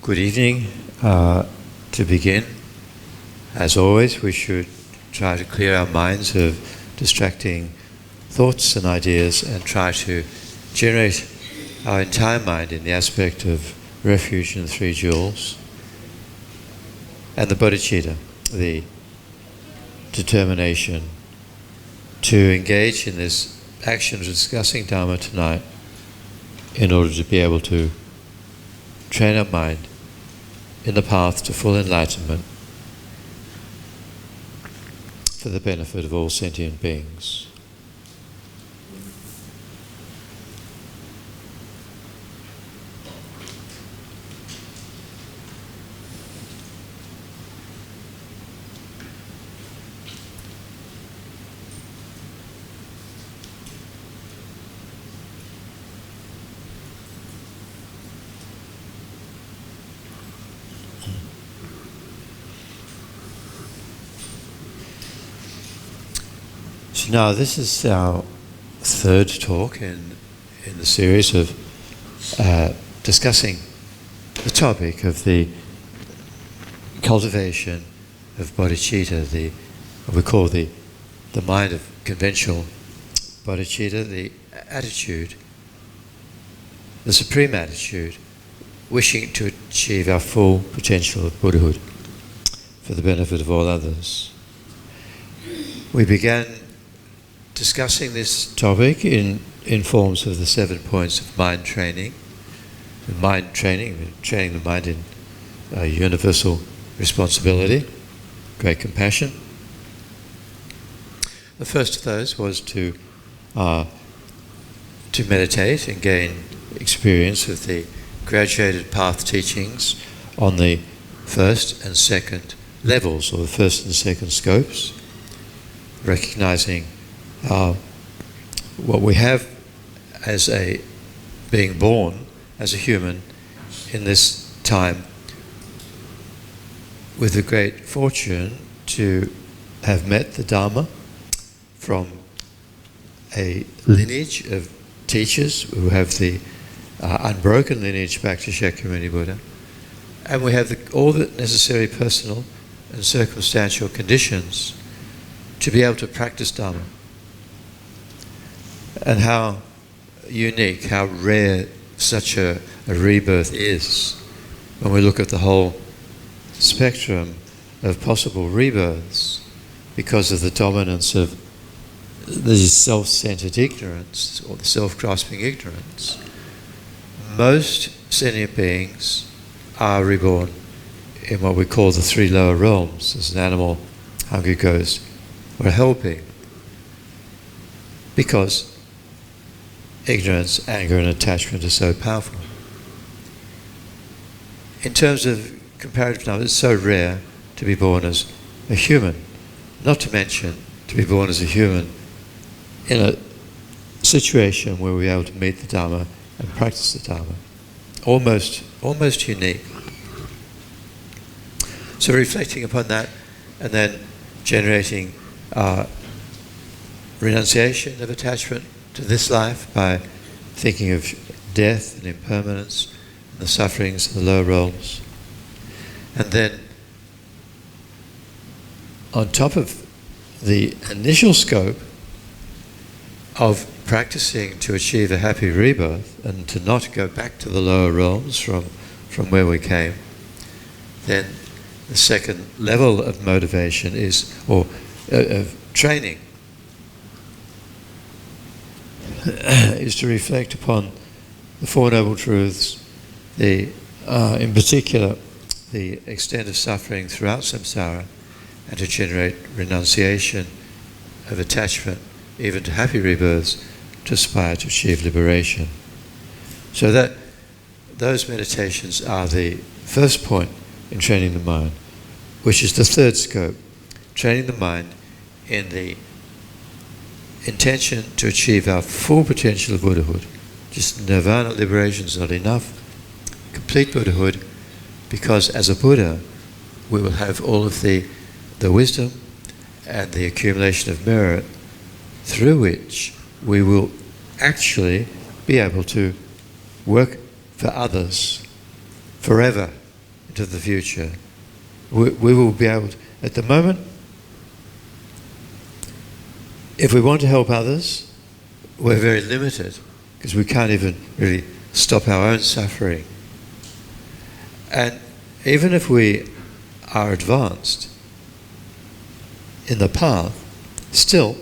Good evening. To begin, as always, we should try to clear our minds of distracting thoughts and ideas and try to generate our entire mind in the aspect of refuge in the three jewels and the Bodhicitta, the determination to engage in this action of discussing Dharma tonight in order to be able to train our mind in the path to full enlightenment for the benefit of all sentient beings. So now this is our third talk in the series of discussing the topic of the cultivation of bodhicitta, what we call the mind of conventional bodhicitta, the attitude, the supreme attitude, wishing to achieve our full potential of Buddhahood for the benefit of all others. We began discussing this topic in forms of the 7 points of mind training. Training the mind in universal responsibility, great compassion. The first of those was to meditate and gain experience of the graduated path teachings on the first and second levels, or the first and second scopes, recognizing what we have as being born as a human in this time, with the great fortune to have met the Dharma from a lineage of teachers who have the unbroken lineage back to Shakyamuni Buddha, and we have all the necessary personal and circumstantial conditions to be able to practice Dharma. And how unique, how rare such a rebirth is when we look at the whole spectrum of possible rebirths because of the dominance of the self-centered ignorance, or the self-grasping ignorance. Most sentient beings are reborn in what we call the three lower realms, as an animal, hungry ghost, or a helping, because ignorance, anger and attachment are so powerful. In terms of comparative numbers, it's so rare to be born as a human, not to mention to be born as a human in a situation where we're able to meet the Dharma and practice the Dharma. Almost unique. So reflecting upon that and then generating renunciation of attachment to this life by thinking of death and impermanence and the sufferings of the lower realms. And then on top of the initial scope of practicing to achieve a happy rebirth and to not go back to the lower realms from where we came, then the second level of motivation is, or of training, is to reflect upon the Four Noble Truths, in particular the extent of suffering throughout samsara, and to generate renunciation of attachment, even to happy rebirths, to aspire to achieve liberation. So that those meditations are the first point in training the mind, which is the third scope, training the mind in the intention to achieve our full potential of Buddhahood. Just nirvana liberation is not enough. Complete Buddhahood, because as a Buddha we will have all of the wisdom and the accumulation of merit through which we will actually be able to work for others forever into the future, we will be able to, at the moment, if we want to help others, we're very limited because we can't even really stop our own suffering. And even if we are advanced in the path, still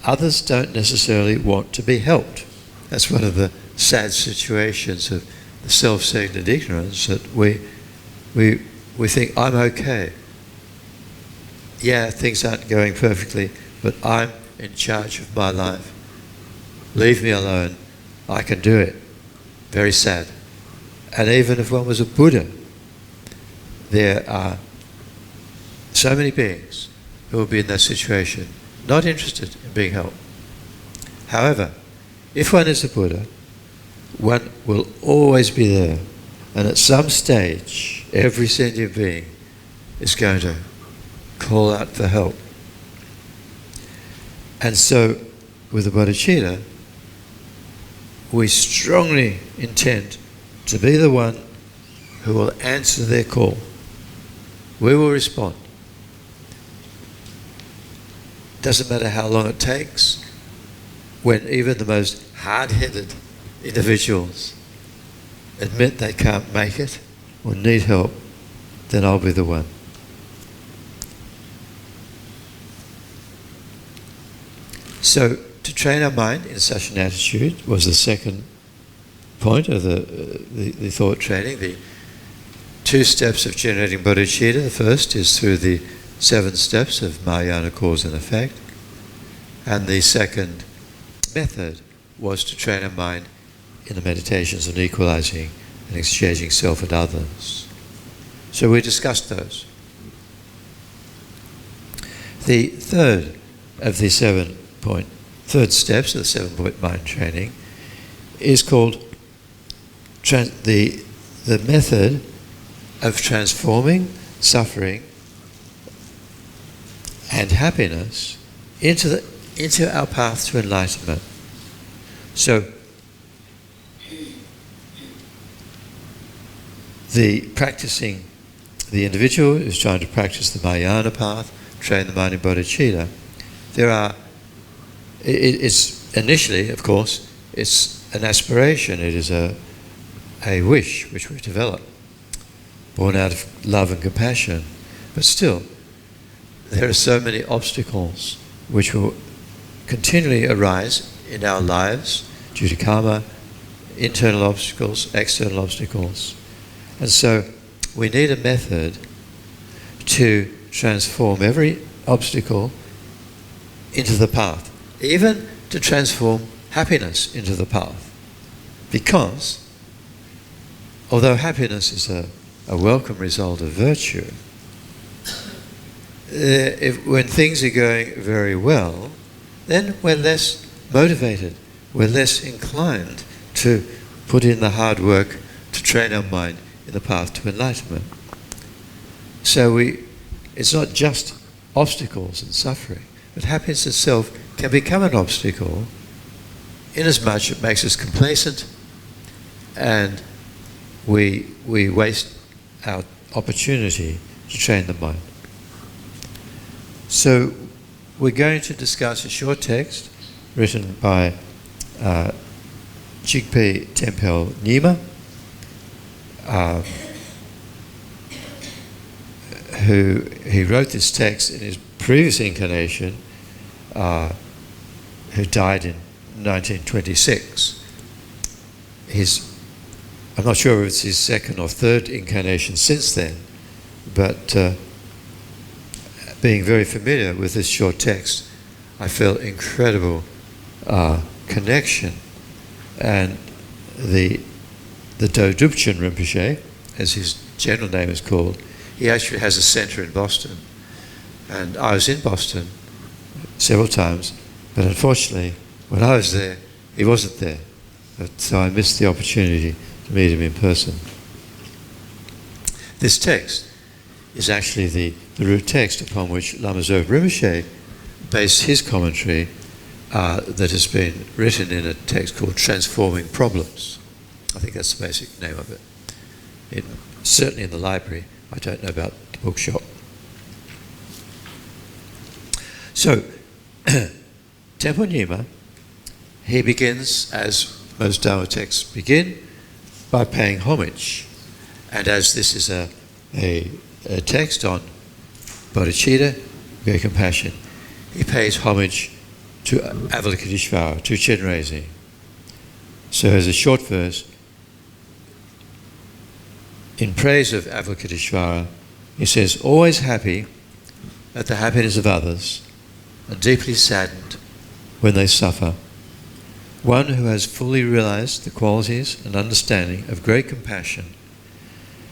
others don't necessarily want to be helped. That's one of the sad situations of the self-centered ignorance, that we think, I'm okay. Yeah, things aren't going perfectly, but I'm in charge of my life. Leave me alone. I can do it. Very sad. And even if one was a Buddha, there are so many beings who will be in that situation, not interested in being helped. However, if one is a Buddha, one will always be there. And at some stage, every sentient being is going to call out for help. And so, with the Bodhicitta, we strongly intend to be the one who will answer their call. We will respond. Doesn't matter how long it takes. When even the most hard-headed individuals admit they can't make it or need help, then I'll be the one. So, to train our mind in such an attitude was the second point of the thought training. The 2 steps of generating bodhicitta. The first is through the 7 steps of Mahayana cause and effect. And the second method was to train our mind in the meditations on equalizing and exchanging self and others. So we discussed those. The third of the 7-point, third steps of the 7-point mind training is called the method of transforming suffering and happiness into our path to enlightenment. So the individual is trying to practice the Mahayana path, train the mind in bodhicitta. It's initially, of course, it's an aspiration. It is a wish which we develop, born out of love and compassion. But still, there are so many obstacles which will continually arise in our lives due to karma, internal obstacles, external obstacles. And so we need a method to transform every obstacle into the path, even to transform happiness into the path. Because although happiness is a welcome result of virtue, when things are going very well, then we're less motivated, we're less inclined to put in the hard work to train our mind in the path to enlightenment. So it's not just obstacles and suffering, but happiness itself can become an obstacle inasmuch it makes us complacent and we waste our opportunity to train the mind. So we're going to discuss a short text written by Jigpe Tempel Nyima, he wrote this text in his previous incarnation, who died in 1926. I'm not sure if it's his second or third incarnation since then, but being very familiar with this short text, I felt incredible connection. And the Thubten Rinpoche, as his general name is called, he actually has a centre in Boston. And I was in Boston several times, but unfortunately, when I was there, he wasn't there. So I missed the opportunity to meet him in person. This text is actually the root text upon which Lama Zopa Rinpoche based his commentary that has been written in a text called Transforming Problems. I think that's the basic name of it. certainly in the library. I don't know about the bookshop. So, Temple Nyima, he begins, as most Dharma texts begin, by paying homage. And as this is a text on Bodhicitta, great compassion, he pays homage to Avalokiteshvara, to Chenrezig. So as a short verse, in praise of Avalokiteshvara, he says, always happy at the happiness of others and deeply saddened when they suffer, one who has fully realized the qualities and understanding of great compassion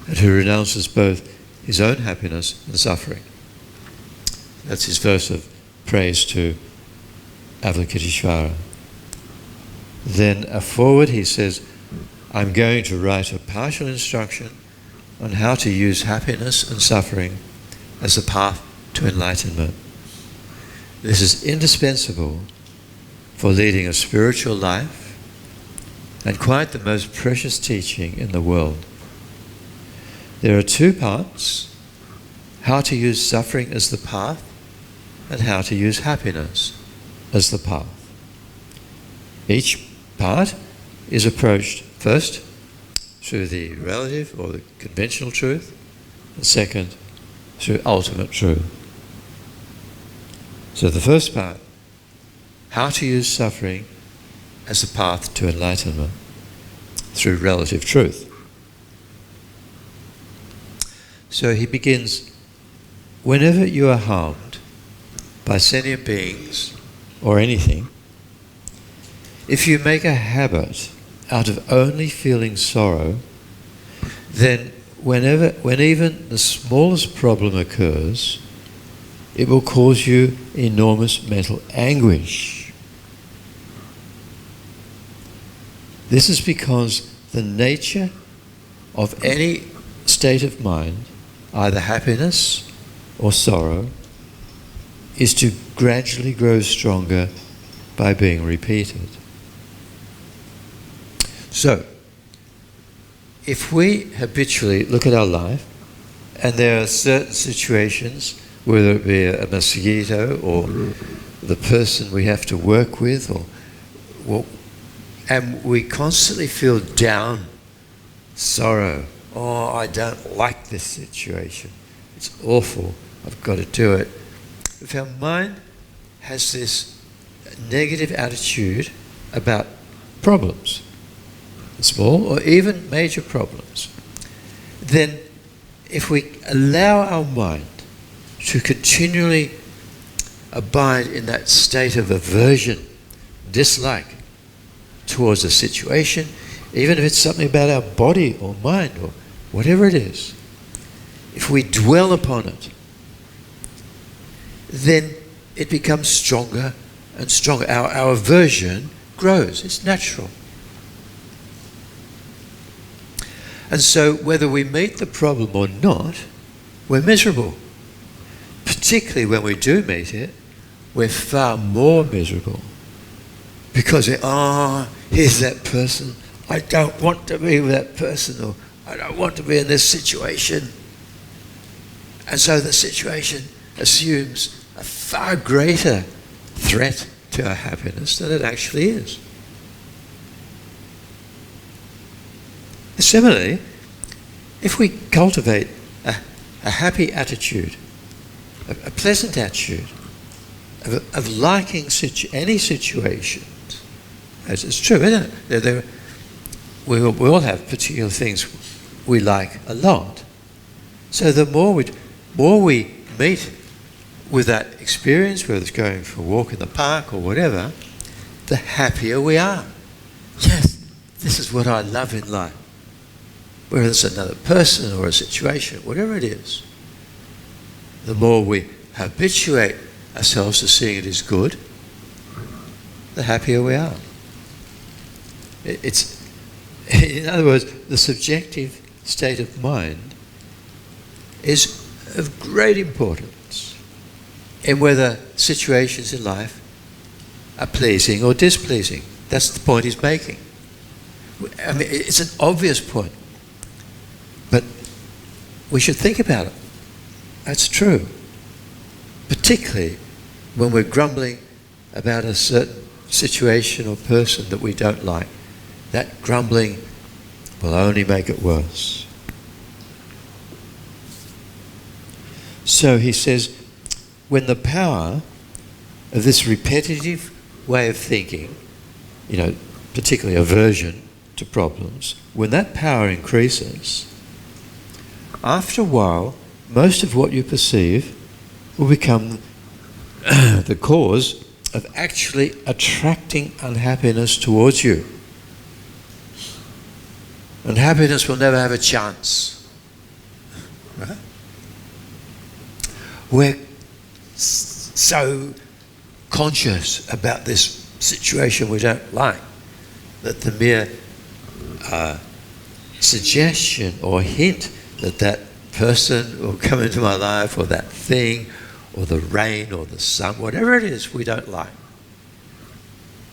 and who renounces both his own happiness and suffering. That's his verse of praise to Avalokiteshvara. Then forward he says, I'm going to write a partial instruction on how to use happiness and suffering as a path to enlightenment. This is indispensable for leading a spiritual life and quite the most precious teaching in the world. There are two parts: how to use suffering as the path and how to use happiness as the path. Each part is approached first through the relative or the conventional truth, and second through ultimate truth. So the first part, how to use suffering as a path to enlightenment through relative truth. So he begins, whenever you are harmed by sentient beings or anything, if you make a habit out of only feeling sorrow, then when even the smallest problem occurs, it will cause you enormous mental anguish. This is because the nature of any state of mind, either happiness or sorrow, is to gradually grow stronger by being repeated. So, if we habitually look at our life, and there are certain situations, whether it be a mosquito or the person we have to work with, and we constantly feel down, sorrow, oh, I don't like this situation, it's awful, I've got to do it. If our mind has this negative attitude about problems, small or even major problems, then if we allow our mind to continually abide in that state of aversion, dislike towards a situation, even if it's something about our body or mind or whatever it is, if we dwell upon it, then it becomes stronger and stronger. Our aversion grows. It's natural. And so whether we meet the problem or not, we're miserable. Particularly when we do meet it, we're far more miserable. Because here's that person, I don't want to be with that person, or I don't want to be in this situation. And so the situation assumes a far greater threat to our happiness than it actually is. Similarly, if we cultivate a happy attitude, a pleasant attitude, of liking any situation, as it's true, isn't it? We all have particular things we like a lot. So the more we meet with that experience, whether it's going for a walk in the park or whatever, the happier we are. Yes, this is what I love in life. Whether it's another person or a situation, whatever it is, the more we habituate ourselves to seeing it as good, the happier we are. In other words, the subjective state of mind is of great importance in whether situations in life are pleasing or displeasing. That's the point he's making. I mean, it's an obvious point. we should think about it. That's true. Particularly when we're grumbling about a certain situation or person that we don't like. That grumbling will only make it worse. So he says, when the power of this repetitive way of thinking, particularly aversion to problems, when that power increases, after a while, most of what you perceive will become the cause of actually attracting unhappiness towards you. And happiness will never have a chance. Right? We're so conscious about this situation we don't like that the mere suggestion or hint that that person will come into my life, or that thing, or the rain, or the sun, whatever it is we don't like,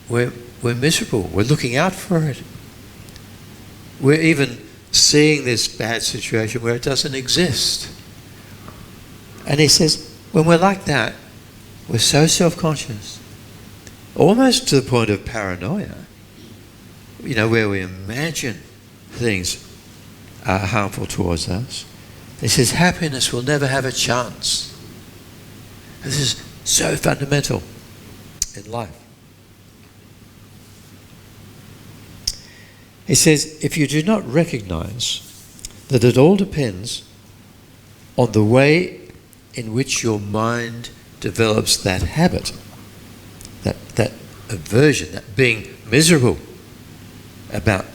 we're miserable. We're looking out for it. We're even seeing this bad situation where it doesn't exist. And he says, when we're like that, we're so self-conscious, almost to the point of paranoia, where we imagine things are harmful towards us. He says, happiness will never have a chance. This is so fundamental in life. He says, if you do not recognize that it all depends on the way in which your mind develops that habit, that aversion, that being miserable about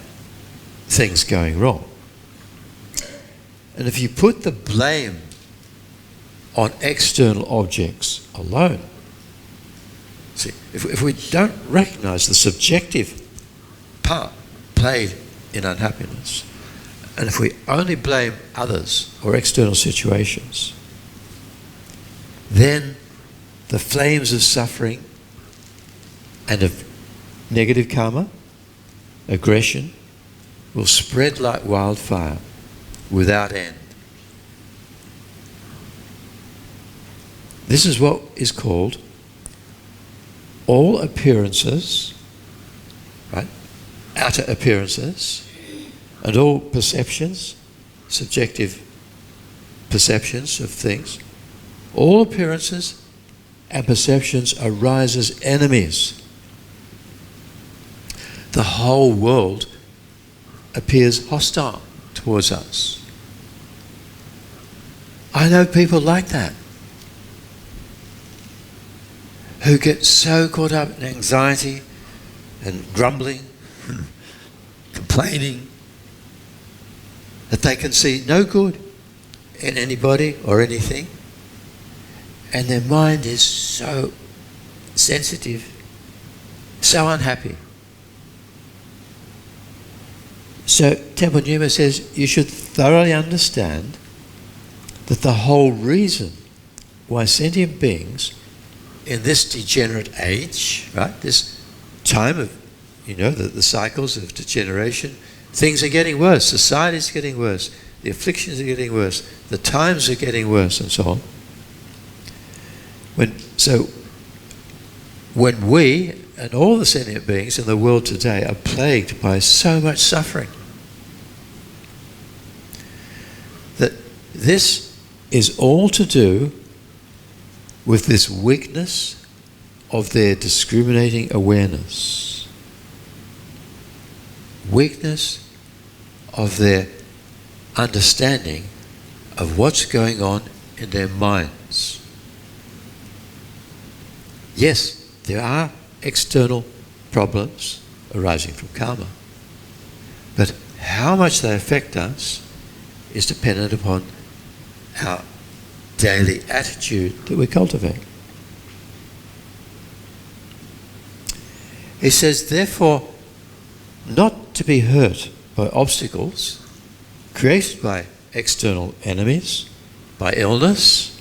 things going wrong. And if you put the blame on external objects alone, see, if we don't recognize the subjective part played in unhappiness, and if we only blame others or external situations, then the flames of suffering and of negative karma, aggression, will spread like wildfire without end. This is what is called all appearances, right? Outer appearances, and all perceptions, subjective perceptions of things, all appearances and perceptions arise as enemies. The whole world appears hostile towards us. I know people like that, who get so caught up in anxiety and grumbling, complaining, that they can see no good in anybody or anything, and their mind is so sensitive, so unhappy. So Temple Nyuma says you should thoroughly understand that the whole reason why sentient beings in this degenerate age, right, this time of, the cycles of degeneration, things are getting worse, society's getting worse, the afflictions are getting worse, the times are getting worse, and so on. When we and all the sentient beings in the world today are plagued by so much suffering, that this is all to do with this weakness of their discriminating awareness, weakness of their understanding of what's going on in their minds. Yes, there are external problems arising from karma, but how much they affect us is dependent upon our daily attitude that we cultivate. He says, therefore, not to be hurt by obstacles created by external enemies, by illness,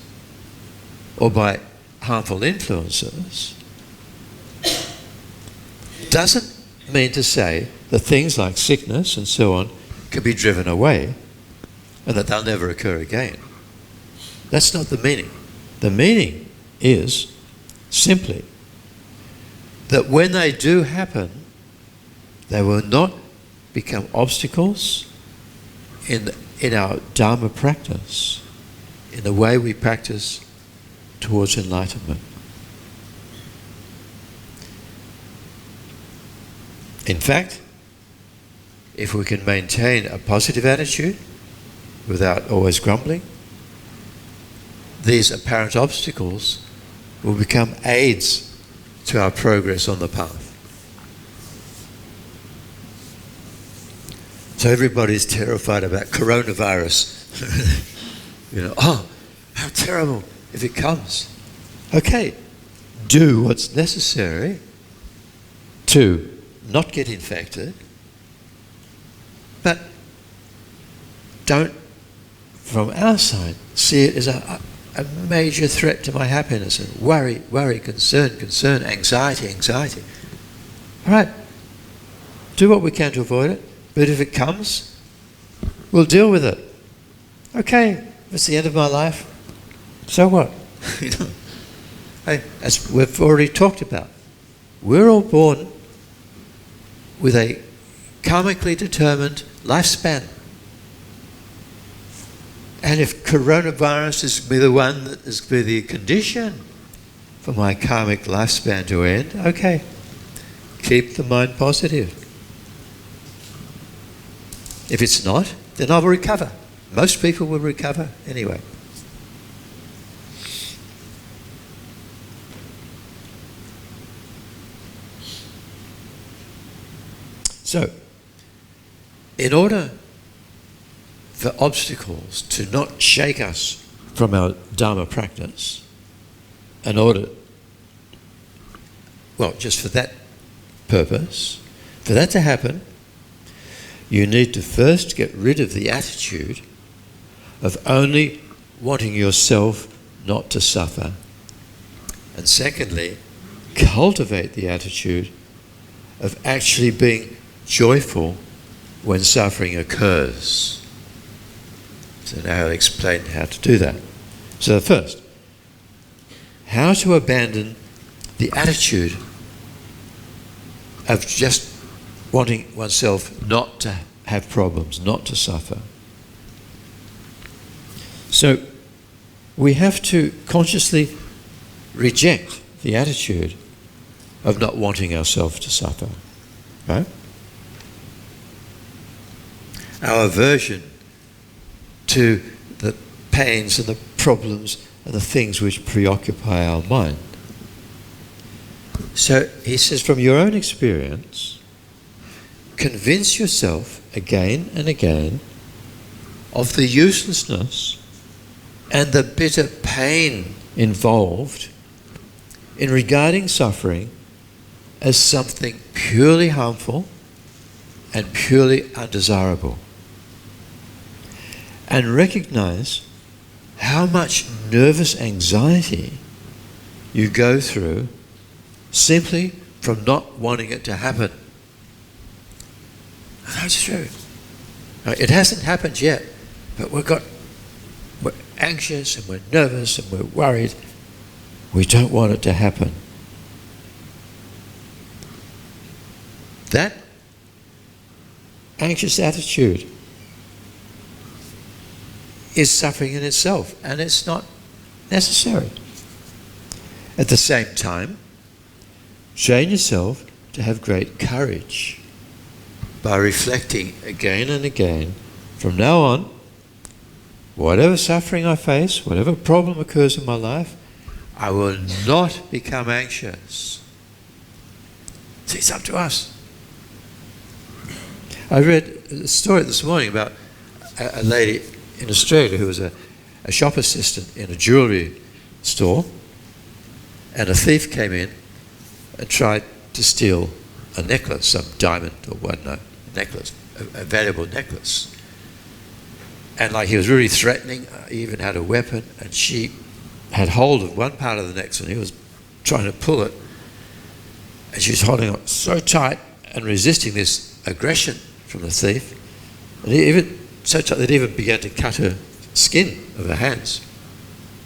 or by harmful influences, doesn't mean to say that things like sickness and so on can be driven away and that they'll never occur again. That's not the meaning. The meaning is simply that when they do happen, they will not become obstacles in our Dharma practice, in the way we practice towards enlightenment. In fact, if we can maintain a positive attitude without always grumbling, these apparent obstacles will become aids to our progress on the path. So everybody's terrified about coronavirus. Oh, how terrible if it comes. Okay, do what's necessary to not get infected, but don't, from our side, see it as a major threat to my happiness, and worry, concern, anxiety. All right, do what we can to avoid it, but if it comes, we'll deal with it. Okay, if it's the end of my life, so what? As we've already talked about, we're all born with a karmically determined lifespan. And if coronavirus is be the one that is be the condition for my karmic lifespan to end, okay, keep the mind positive. If it's not, then I'll recover. Most people will recover anyway. So, in order for obstacles to not shake us from our Dharma practice, just for that purpose, for that to happen, you need to first get rid of the attitude of only wanting yourself not to suffer. And secondly, cultivate the attitude of actually being joyful when suffering occurs. So now I'll explain how to do that. So first, how to abandon the attitude of just wanting oneself not to have problems, not to suffer. So we have to consciously reject the attitude of not wanting ourselves to suffer. Right? Our aversion to the pains and the problems and the things which preoccupy our mind. So he says, from your own experience, convince yourself again and again of the uselessness and the bitter pain involved in regarding suffering as something purely harmful and purely undesirable. And recognize how much nervous anxiety you go through simply from not wanting it to happen. And that's true. Now, it hasn't happened yet, but we're anxious and we're nervous and we're worried. We don't want it to happen. That anxious attitude is suffering in itself, and it's not necessary. At the same time, train yourself to have great courage by reflecting again and again, from now on, whatever suffering I face, whatever problem occurs in my life, I will not become anxious. See, it's up to us. I read a story this morning about a lady in Australia who was a shop assistant in a jewellery store, and a thief came in and tried to steal a necklace, some diamond or whatnot, necklace, a valuable necklace. And he was really threatening, he even had a weapon, and she had hold of one part of the necklace and he was trying to pull it, and she was holding it so tight and resisting this aggression from the thief. And he even so tight that it even began to cut her skin of her hands.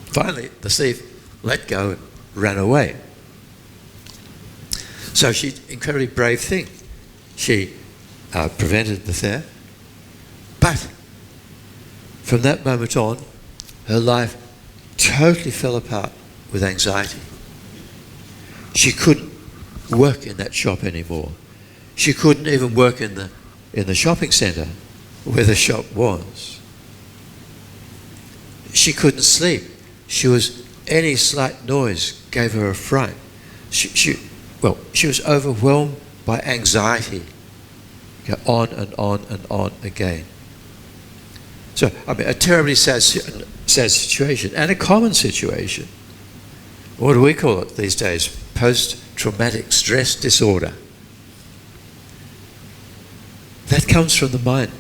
Finally, the thief let go and ran away. So she, incredibly brave thing. She prevented the theft. But from that moment on, her life totally fell apart with anxiety. She couldn't work in that shop anymore. She couldn't even work in the shopping centre where the shop was. She couldn't sleep. Any slight noise gave her a fright. She was overwhelmed by anxiety. Go on and on and on again. So, a terribly sad situation, and a common situation. What do we call it these days? Post-traumatic stress disorder. That comes from the mind.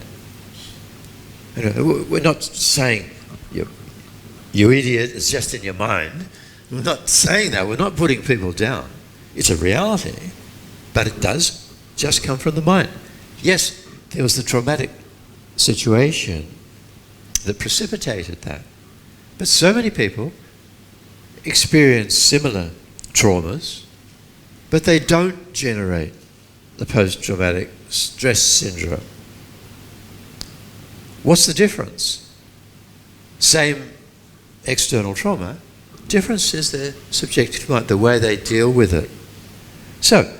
We're not saying, you idiot, it's just in your mind. We're not saying that. We're not putting people down. It's a reality, but it does just come from the mind. Yes, there was the traumatic situation that precipitated that. But so many people experience similar traumas, but they don't generate the post-traumatic stress syndrome. What's the difference? Same external trauma. Difference is their subjective mind, the way they deal with it. So,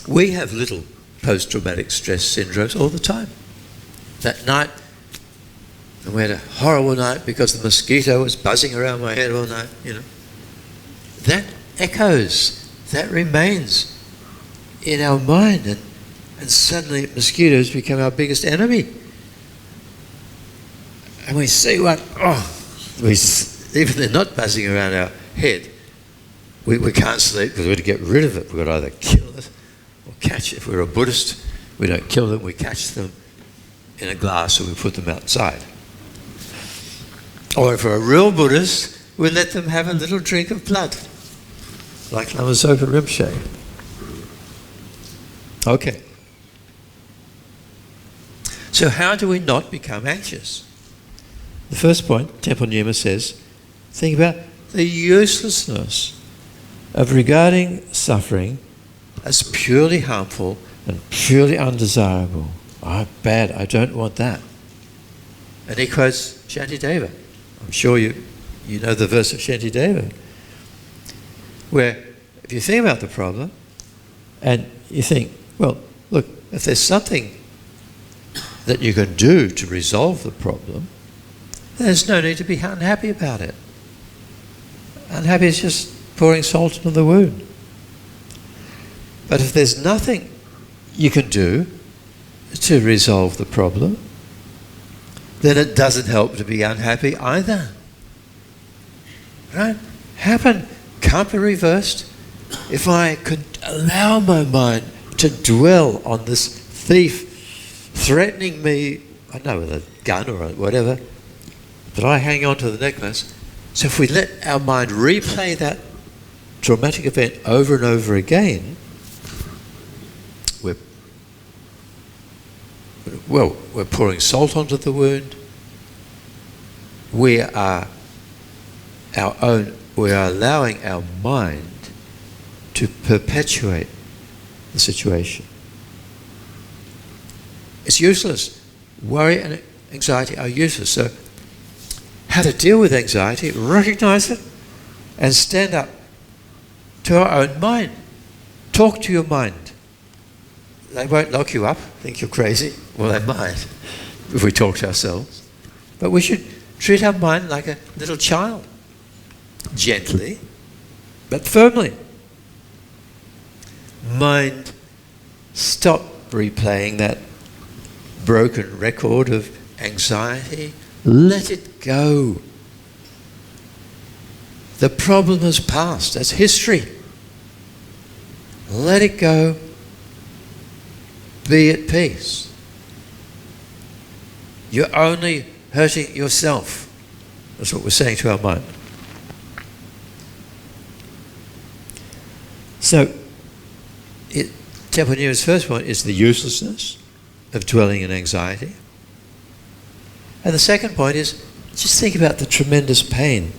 we have little post-traumatic stress syndromes all the time. That night, we had a horrible night because the mosquito was buzzing around my head all night, That echoes, that remains in our mind, and suddenly mosquitoes become our biggest enemy. And we see even they're not buzzing around our head, we can't sleep because we've got to get rid of it. We've got to either kill it or catch it. If we're a Buddhist, we don't kill them, we catch them in a glass or we put them outside. Or if we're a real Buddhist, we let them have a little drink of blood, like Lama Zopa Rinpoche. Okay. So how do we not become anxious? The first point, Temple Nyuma says, think about the uselessness of regarding suffering as purely harmful and purely undesirable. Bad, I don't want that. And he quotes Shantideva. I'm sure you know the verse of Shantideva, where if you think about the problem and you think, well, look, if there's something that you can do to resolve the problem, there's no need to be unhappy about it. Unhappy is just pouring salt into the wound. But if there's nothing you can do to resolve the problem, then it doesn't help to be unhappy either. Right? Happen can't be reversed. If I could allow my mind to dwell on this thief threatening me, I don't know, with a gun or whatever, but I hang on to the necklace. So if we let our mind replay that traumatic event over and over again, we're pouring salt onto the wound. We are allowing our mind to perpetuate the situation. It's useless. Worry and anxiety are useless. So how to deal with anxiety, recognize it, and stand up to our own mind. Talk to your mind. They won't lock you up, think you're crazy. Well, they might if we talk to ourselves. But we should treat our mind like a little child. Gently, but firmly. Mind, stop replaying that broken record of anxiety. Let it go. The problem has passed. That's history. Let it go. Be at peace. You're only hurting yourself. That's what we're saying to our mind. So, Temple Nyuma's first point is the uselessness of dwelling in anxiety. And the second point is, just think about the tremendous pain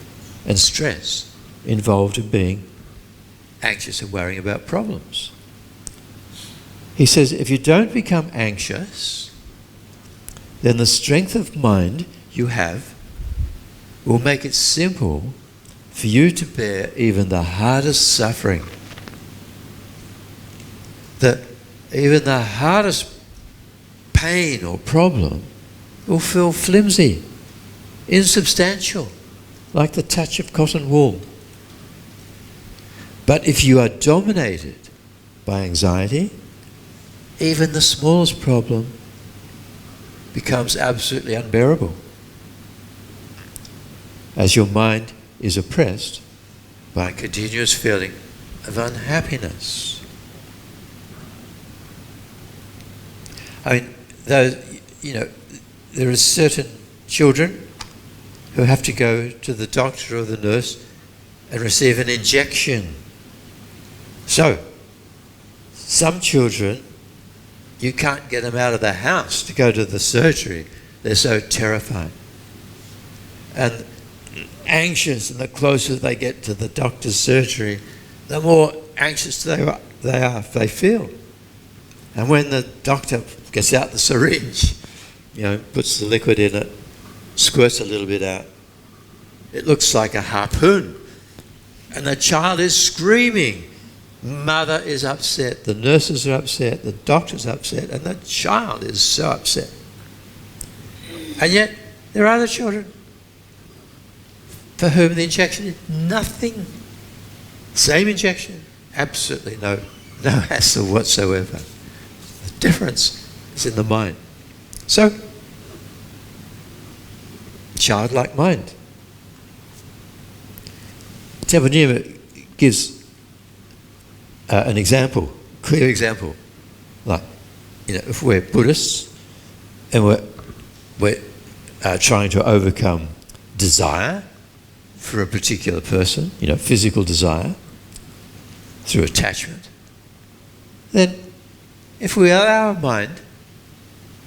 and stress involved in being anxious and worrying about problems. He says, if you don't become anxious, then the strength of mind you have will make it simple for you to bear even the hardest suffering. That even the hardest pain or problem will feel flimsy, insubstantial, like the touch of cotton wool. But if you are dominated by anxiety, even the smallest problem becomes absolutely unbearable, as your mind is oppressed by a continuous feeling of unhappiness. I mean, there are certain children who have to go to the doctor or the nurse and receive an injection. So, some children, you can't get them out of the house to go to the surgery. They're so terrified and anxious, and the closer they get to the doctor's surgery, the more anxious they feel. And when the doctor gets out the syringe, puts the liquid in it, squirts a little bit out, it looks like a harpoon. And the child is screaming. Mother is upset, the nurses are upset, the doctor's upset, and the child is so upset. And yet, there are other children for whom the injection is nothing. Same injection, absolutely no hassle whatsoever. The difference is in the mind. So, childlike mind. Temple Nyingma gives an example, clear example. Like, if we're Buddhists and we're trying to overcome desire for a particular person, physical desire, through attachment, then if we allow our mind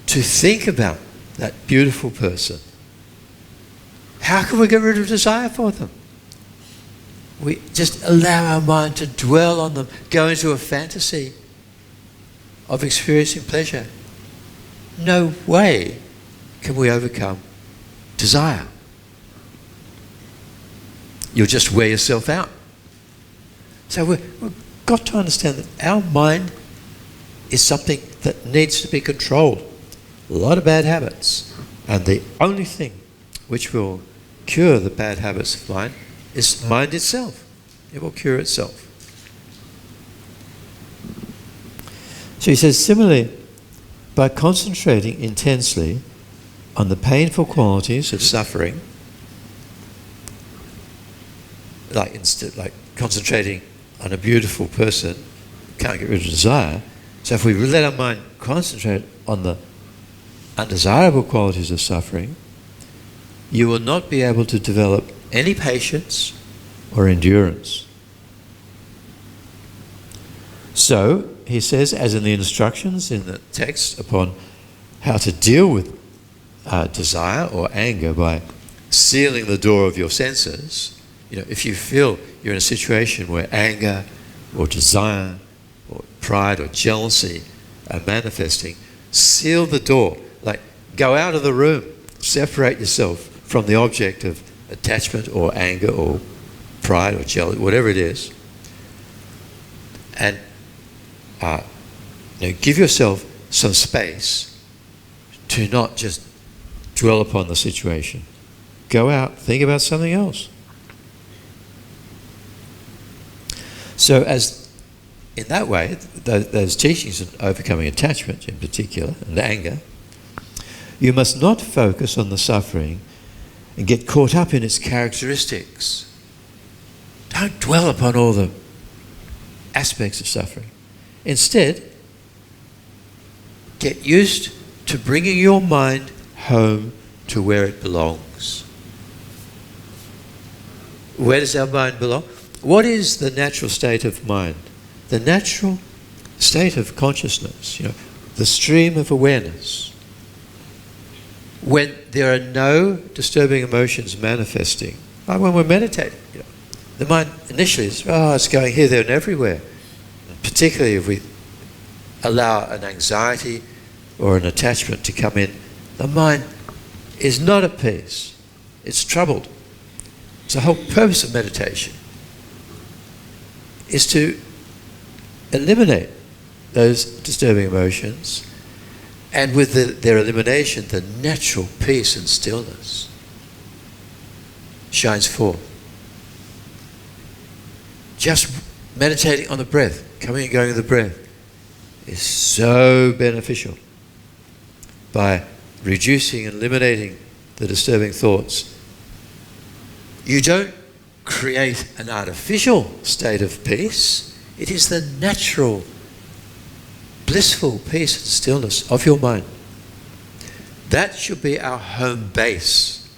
to think about that beautiful person, how can we get rid of desire for them? We just allow our mind to dwell on them, go into a fantasy of experiencing pleasure. No way can we overcome desire. You'll just wear yourself out. So we've got to understand that our mind is something that needs to be controlled. A lot of bad habits. And the only thing which will cure the bad habits of mind is mind itself. It will cure itself. So he says, similarly, by concentrating intensely on the painful qualities of suffering, like concentrating on a beautiful person, can't get rid of desire. So if we let our mind concentrate on the undesirable qualities of suffering, you will not be able to develop any patience or endurance. So, he says, as in the instructions in the text upon how to deal with desire or anger by sealing the door of your senses, if you feel you're in a situation where anger or desire or pride or jealousy are manifesting, seal the door. Like, go out of the room, separate yourself from the object of attachment or anger or pride or jealousy, whatever it is, and give yourself some space to not just dwell upon the situation. Go out, think about something else. So as in that way, those teachings on overcoming attachment in particular, and anger, you must not focus on the suffering and get caught up in its characteristics. Don't dwell upon all the aspects of suffering. Instead, get used to bringing your mind home to where it belongs. Where does our mind belong? What is the natural state of mind? The natural state of consciousness, the stream of awareness. when there are no disturbing emotions manifesting, like when we're meditating, the mind initially is, it's going here, there, and everywhere. And particularly if we allow an anxiety or an attachment to come in, the mind is not at peace. It's troubled. So the whole purpose of meditation is to eliminate those disturbing emotions, and with their elimination, the natural peace and stillness shines forth. Just meditating on the breath, coming and going with the breath, is so beneficial. By reducing and eliminating the disturbing thoughts, you don't create an artificial state of peace. It is the natural, blissful peace and stillness of your mind. That should be our home base.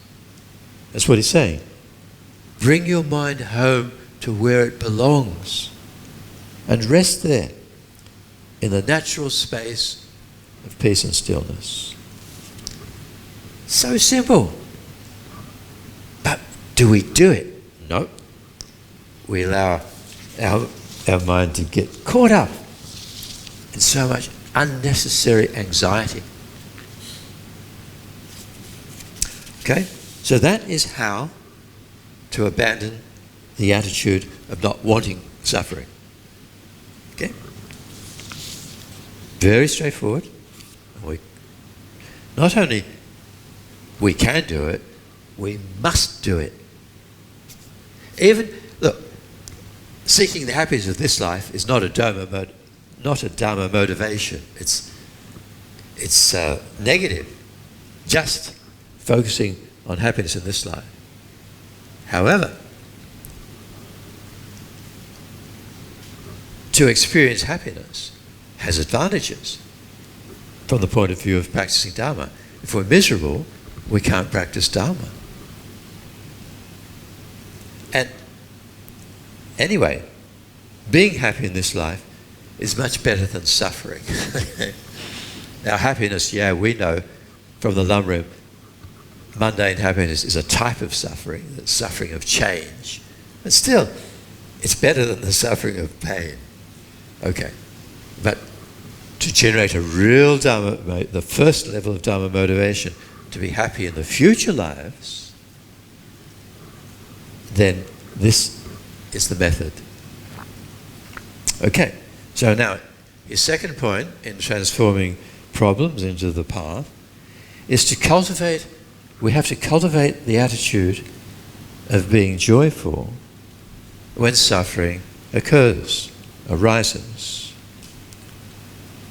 That's what he's saying. Bring your mind home to where it belongs and rest there in the natural space of peace and stillness. So simple. But do we do it? No. We allow our mind to get caught up in so much unnecessary anxiety. Okay? So that is how to abandon the attitude of not wanting suffering. Okay? Very straightforward. Not only we can do it, we must do it. Even, look, seeking the happiness of this life is not a Dharma motivation. It's negative. Just focusing on happiness in this life. However, to experience happiness has advantages from the point of view of practicing Dharma. If we're miserable, we can't practice Dharma. And anyway, being happy in this life is much better than suffering. Now, happiness, we know from the Lamrim, mundane happiness is a type of suffering, the suffering of change. But still, it's better than the suffering of pain. Okay, but to generate a real Dharma, the first level of Dharma motivation, to be happy in the future lives, then this is the method. Okay, so now his second point in transforming problems into the path is to cultivate, we have to cultivate the attitude of being joyful when suffering occurs, arises.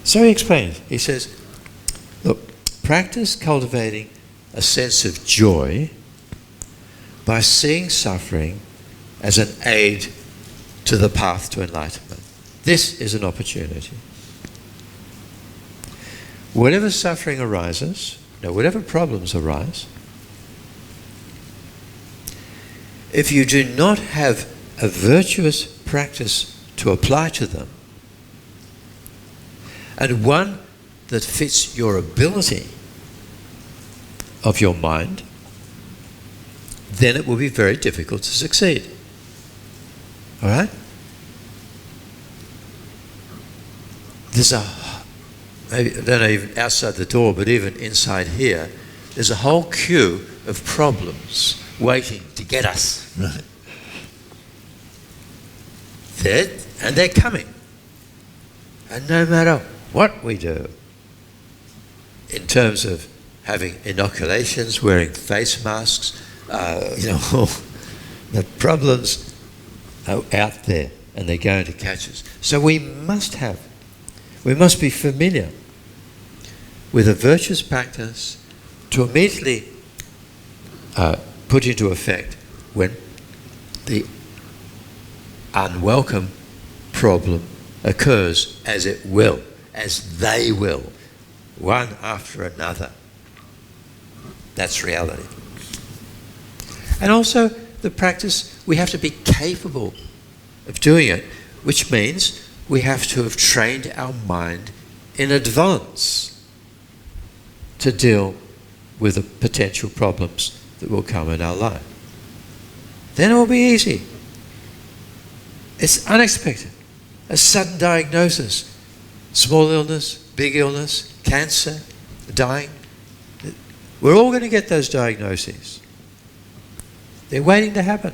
So he explains, he says, look, practice cultivating a sense of joy by seeing suffering as an aid to the path to enlightenment. This is an opportunity. Whatever suffering arises, whatever problems arise, if you do not have a virtuous practice to apply to them, and one that fits your ability of your mind, then it will be very difficult to succeed. All right? There's maybe, I don't know, even outside the door, but even inside here, there's a whole queue of problems waiting to get us. Right? They're coming. And no matter what we do, in terms of having inoculations, wearing face masks, the problems are out there and they're going to catch us. So we must be familiar with a virtuous practice to immediately put into effect when the unwelcome problem occurs, as it will, as they will, one after another. That's reality. And also the practice, we have to be capable of doing it, which means we have to have trained our mind in advance to deal with the potential problems that will come in our life. Then it will be easy. It's unexpected. A sudden diagnosis, small illness, big illness, cancer, dying. We're all going to get those diagnoses. They're waiting to happen.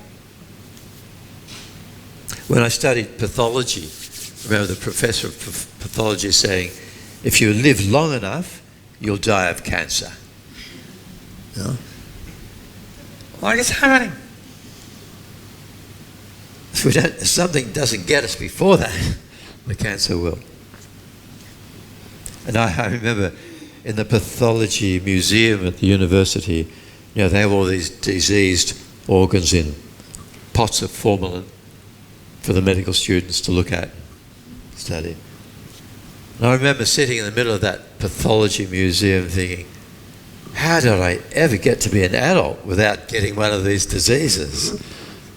When I studied pathology, I remember the professor of pathology saying, if you live long enough, you'll die of cancer. You know? Like it's happening. If something doesn't get us before that, the cancer will. And I remember in the pathology museum at the university, they have all these diseased organs in pots of formalin for the medical students to look at, study. And I remember sitting in the middle of that pathology museum thinking, how did I ever get to be an adult without getting one of these diseases?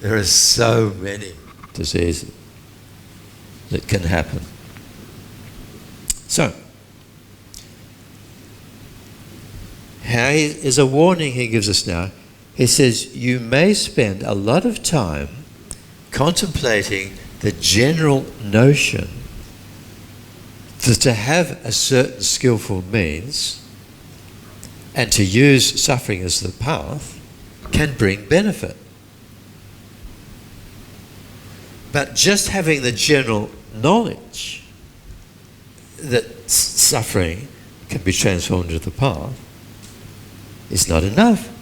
There are so many diseases that can happen. So, how is a warning he gives us now. He says, you may spend a lot of time contemplating the general notion that to have a certain skillful means and to use suffering as the path can bring benefit. But just having the general knowledge that suffering can be transformed into the path is not enough.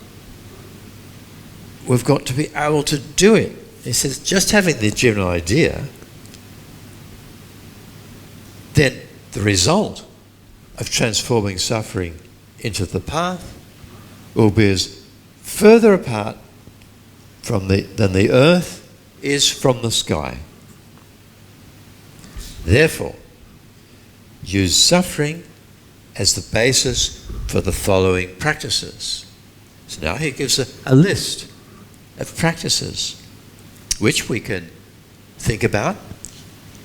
We've got to be able to do it. He says, just having the general idea, then the result of transforming suffering into the path will be as further apart than the earth is from the sky. Therefore, use suffering as the basis for the following practices. So now he gives a list of practices which we can think about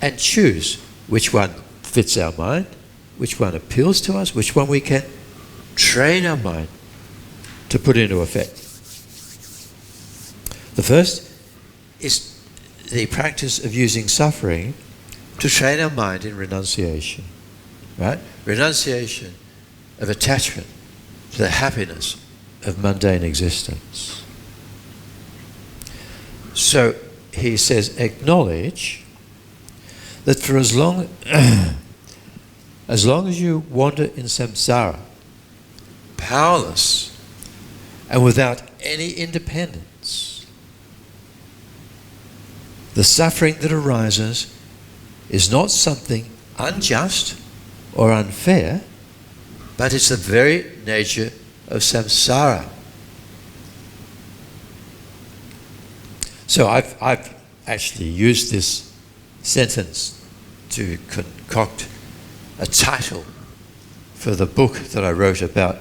and choose which one fits our mind, which one appeals to us, which one we can train our mind to put into effect. The first is the practice of using suffering to train our mind in renunciation. Right? Renunciation of attachment to the happiness of mundane existence. So he says, acknowledge that for as long as you wander in samsara, powerless and without any independence, the suffering that arises is not something unjust or unfair, but it's the very nature of samsara. So I've actually used this sentence to concoct a title for the book that I wrote about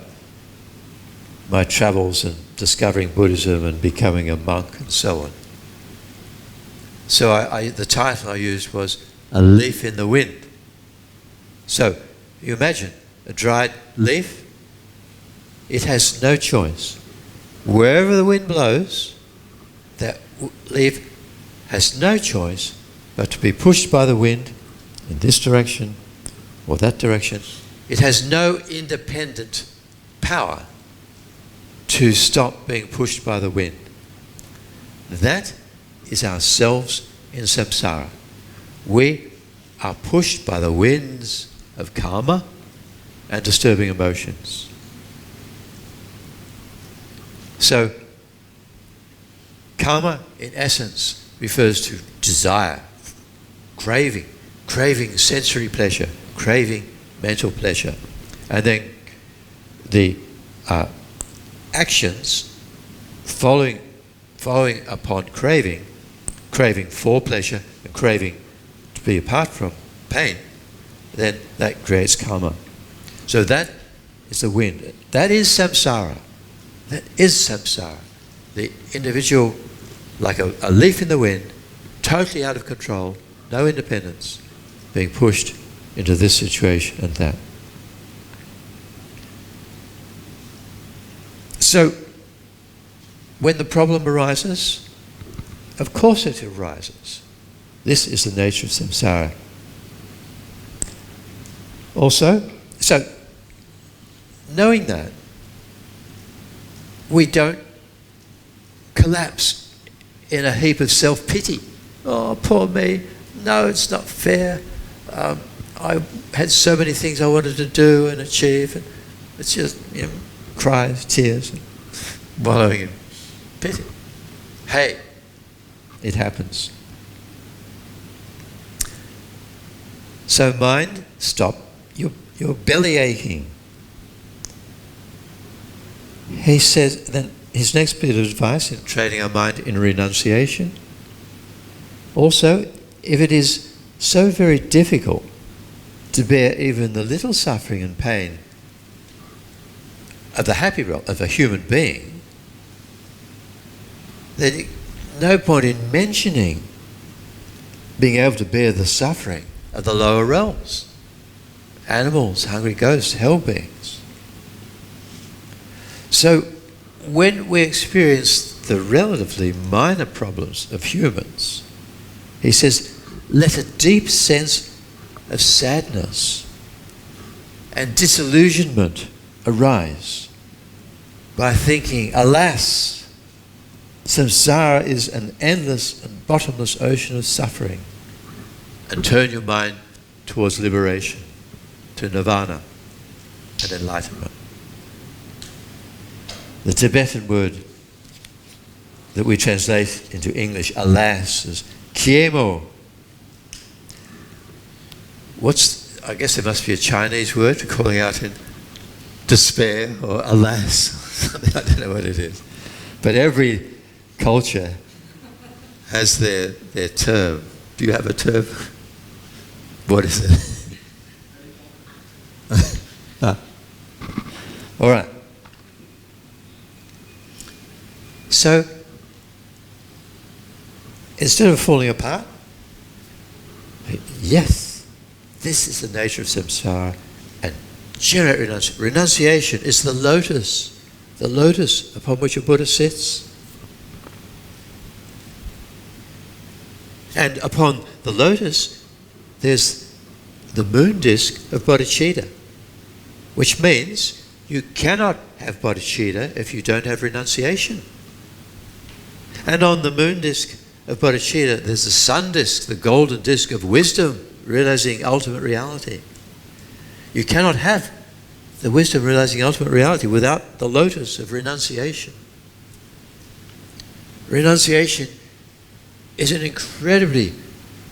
my travels and discovering Buddhism and becoming a monk and so on. So the title I used was A Leaf in the Wind. So you imagine a dried leaf, it has no choice. Wherever the wind blows, that leaf has no choice but to be pushed by the wind in this direction or that direction. It has no independent power to stop being pushed by the wind. That is ourselves in samsara. We are pushed by the winds of karma and disturbing emotions. So, karma, in essence, refers to desire, craving sensory pleasure, craving mental pleasure. And then the actions following upon craving for pleasure and craving to be apart from pain, then that creates karma. So that is the wind. That is samsara. That is samsara. The individual, like a leaf in the wind, totally out of control, no independence, being pushed into this situation and that. So, when the problem arises, of course it arises. This is the nature of samsara. Also, so, knowing that, we don't collapse in a heap of self-pity. Oh, poor me. No, it's not fair. I had so many things I wanted to do and achieve. And it's just, cries, tears, and wallowing in pity. Hey, it happens. So mind, stop. You're belly aching. He says, then his next bit of advice in training our mind in renunciation. Also, if it is so very difficult to bear even the little suffering and pain of the happy role of a human being, then no point in mentioning being able to bear the suffering of the lower realms, animals, hungry ghosts, hell beings. So when we experience the relatively minor problems of humans, he says, let a deep sense of sadness and disillusionment arise by thinking, alas, samsara is an endless and bottomless ocean of suffering, and turn your mind towards liberation, to nirvana and enlightenment. The Tibetan word that we translate into English, alas, is kiemo. I guess there must be a Chinese word for calling out in despair or alas. I don't know what it is. But every culture has their term. Do you have a term? What is it? All right. So, instead of falling apart, yes, this is the nature of samsara, and generate renunciation. Renunciation is the lotus upon which a Buddha sits. And upon the lotus, there's the moon disk of bodhicitta, which means you cannot have bodhicitta if you don't have renunciation. And on the moon disk of bodhicitta, there's the sun disk, the golden disk of wisdom, realizing ultimate reality. You cannot have the wisdom realizing ultimate reality without the lotus of renunciation. Renunciation is an incredibly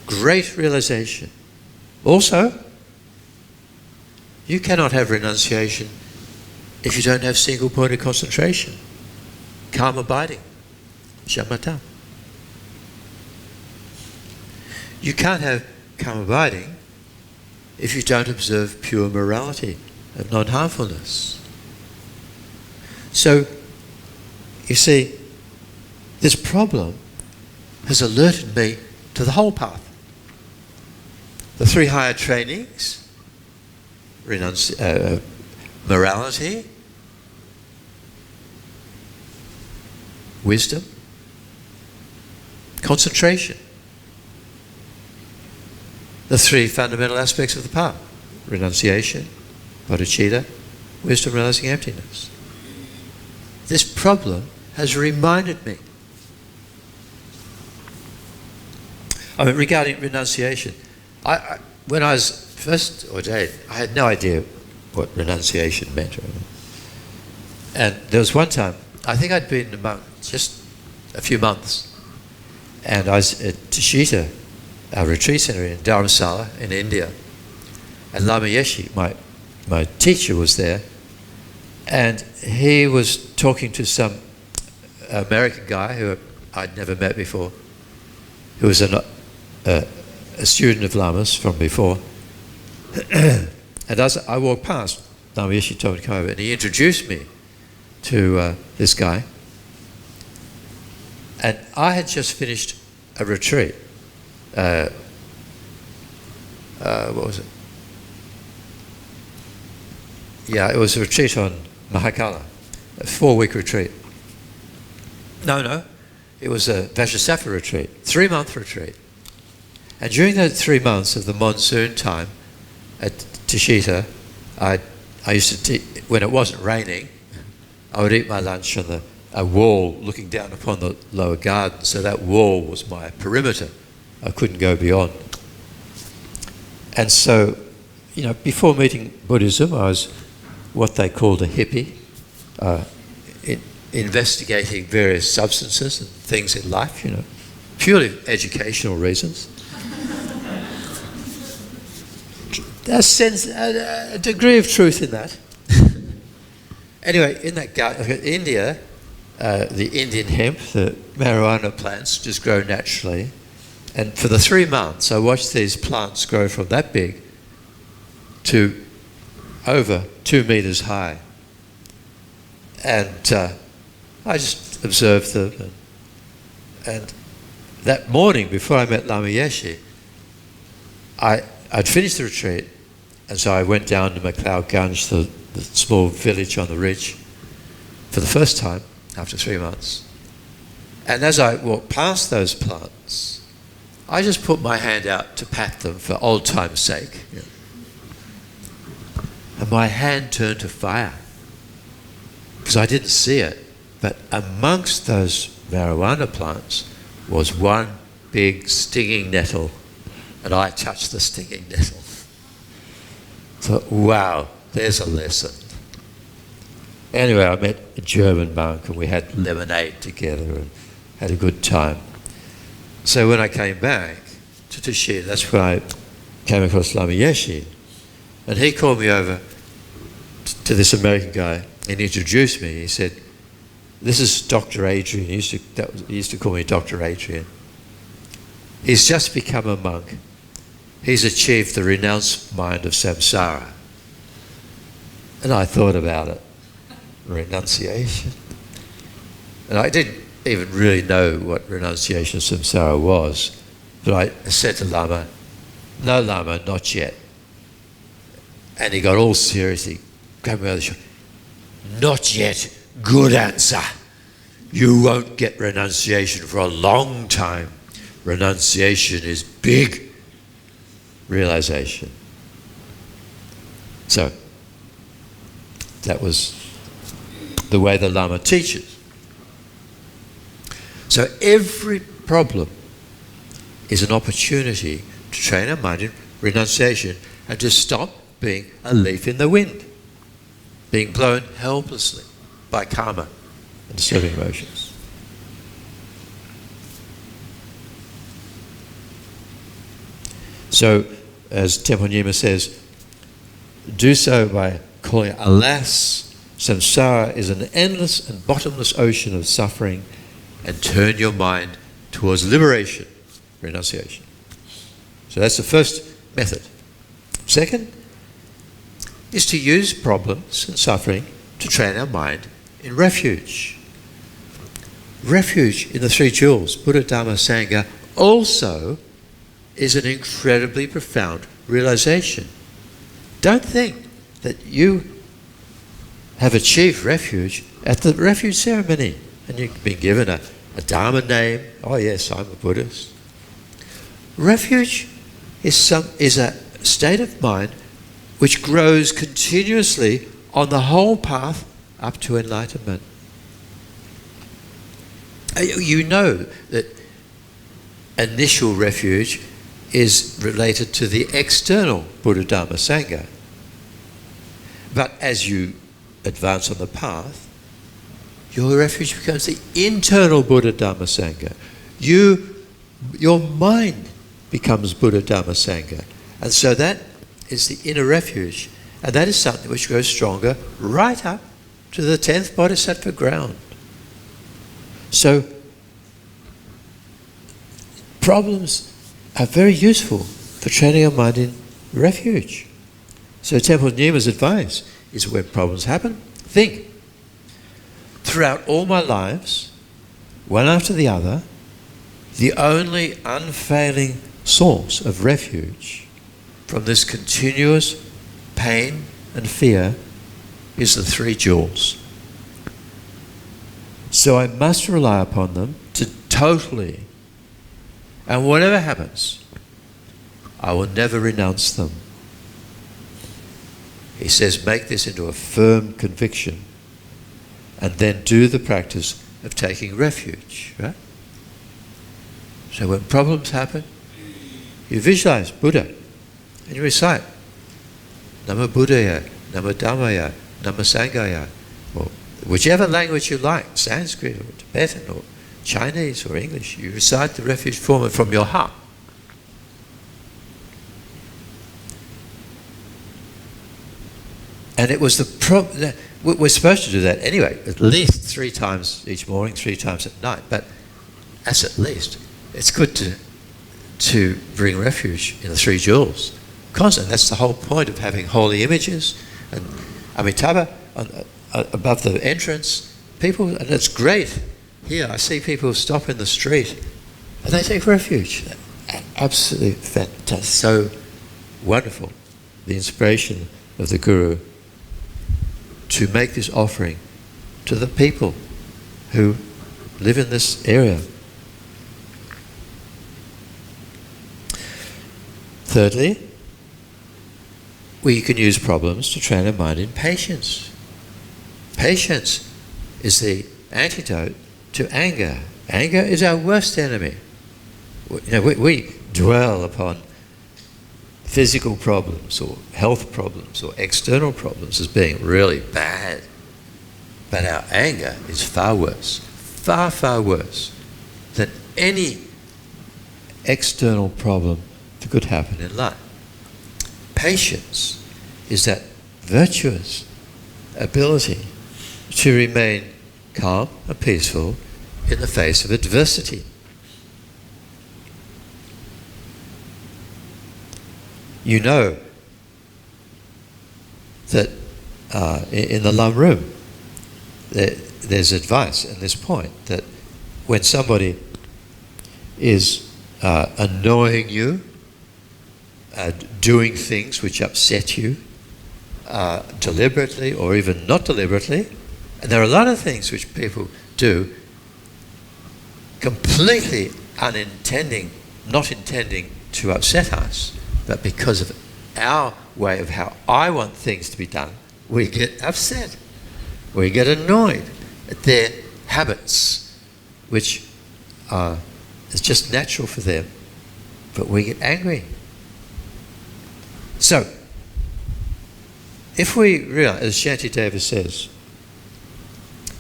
great realization. Also, you cannot have renunciation if you don't have single pointed concentration, calm abiding, shamatha. You can't have calm abiding if you don't observe pure morality of non-harmfulness. So, you see, this problem has alerted me to the whole path. The three higher trainings, morality, wisdom, concentration. The three fundamental aspects of the path: renunciation, bodhicitta, wisdom realizing emptiness. This problem has reminded me. Regarding renunciation, when I was first ordained, I had no idea what renunciation meant. And there was one time, I think I'd been a monk just a few months, and I was at Bodhicitta, our retreat center in Dharamsala in India, and Lama Yeshe, my teacher, was there, and he was talking to some American guy who I'd never met before, who was a student of Lama's from before. And as I walked past, Lama Yeshe told me to come over, and he introduced me to this guy. And I had just finished a retreat. What was it? Yeah, it was a retreat on Mahakala. a 4-week retreat. No, it was a Bodhisattva retreat, 3-month retreat. And during those 3 months of the monsoon time at Bodhicitta, I used to, when it wasn't raining, I would eat my lunch on a wall looking down upon the lower garden. So that wall was my perimeter. I couldn't go beyond. And so, before meeting Buddhism, I was what they called a hippie, investigating various substances and things in life, purely educational reasons. A degree of truth in that. Anyway, in that garden, India, the Indian hemp, the marijuana plants just grow naturally. And for the 3 months, I watched these plants grow from that big to over 2 meters high. And I just observed them. And that morning, before I met Lama Yeshe, I'd finished the retreat, and so I went down to MacLeod Gunge, the small village on the ridge, for the first time after 3 months. And as I walked past those plants, I just put my hand out to pat them for old time's sake. And my hand turned to fire, because I didn't see it. But amongst those marijuana plants was one big stinging nettle, and I touched the stinging nettle. So, wow, there's a lesson. Anyway, I met a German monk, and we had lemonade together and had a good time. So when I came back to Bodhicitta, that's when I came across Lama Yeshe, and he called me over to this American guy and introduced me. He said, "This is Dr. Adrian." He used to call me Dr. Adrian. He's just become a monk. He's achieved the renounced mind of samsara. And I thought about it. Renunciation. And I didn't even really know what renunciation of samsara was. But I said to Lama, "No, Lama, not yet." And he got all serious. He grabbed me over the shoulder. "Not yet. Good answer. You won't get renunciation for a long time. Renunciation is big realization." So, that was the way the Lama teaches. So every problem is an opportunity to train our mind in renunciation and to stop being a leaf in the wind, being blown helplessly by karma and disturbing emotions. So, as Temple Nyima says, do so by calling, "Alas, samsara is an endless and bottomless ocean of suffering," and turn your mind towards liberation, renunciation. So that's the first method. Second is to use problems and suffering to train our mind in refuge. Refuge in the 3 jewels, Buddha, Dhamma, Sangha, also is an incredibly profound realization. Don't think that you have achieved refuge at the refuge ceremony and you've been given a Dharma name. "Oh yes, I'm a Buddhist." Refuge is a state of mind which grows continuously on the whole path up to enlightenment. You know that initial refuge is related to the external Buddha, Dhamma, Sangha. But as you advance on the path, your refuge becomes the internal Buddha, Dhamma, Sangha. Your mind becomes Buddha, Dhamma, Sangha. And so that is the inner refuge. And that is something which grows stronger right up to the 10th Bodhisattva ground. So problems are very useful for training our mind in refuge. So Temple Nyuma's advice is when problems happen, think. Throughout all my lives, one after the other, the only unfailing source of refuge from this continuous pain and fear is the 3 jewels. So I must rely upon them to totally, and whatever happens, I will never renounce them. He says, make this into a firm conviction and then do the practice of taking refuge, right? So when problems happen, you visualize Buddha and you recite Namo Buddhaya, Namo Dhammaya, Namo Sanghaya, or whichever language you like, Sanskrit or Tibetan or Chinese or English, you recite the refuge formula from your heart. And it was we're supposed to do that anyway, at least 3 times each morning, 3 times at night, but that's at least. It's good to bring refuge in the 3 jewels. Constant. That's the whole point of having holy images. And Amitabha, above the entrance, people, and it's great. Here, I see people stop in the street and they take refuge. Absolutely fantastic. So wonderful. The inspiration of the Guru to make this offering to the people who live in this area. Thirdly, we can use problems to train our mind in patience. Patience is the antidote to anger. Anger is our worst enemy. We dwell upon physical problems or health problems or external problems as being really bad. But our anger is far worse, far, far worse than any external problem that could happen in life. Patience is that virtuous ability to remain calm and peaceful in the face of adversity. You know that in the Lam room, there's advice in this point that when somebody is annoying you, doing things which upset you, deliberately or even not deliberately, and there are a lot of things which people do completely not intending to upset us, but because of our way of how I want things to be done, we get upset. We get annoyed at their habits, which is just natural for them, but we get angry. So, if we realize, as Shantideva says,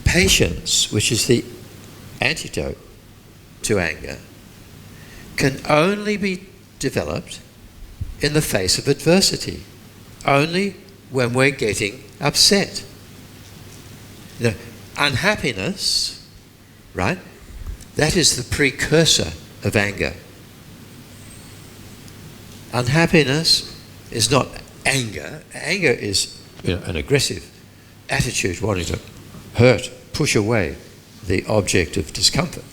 patience, which is the antidote to anger, can only be developed in the face of adversity, only when we're getting upset. Unhappiness, right? That is the precursor of anger. Unhappiness is not anger. Anger is an aggressive attitude wanting to hurt, push away the object of discomfort.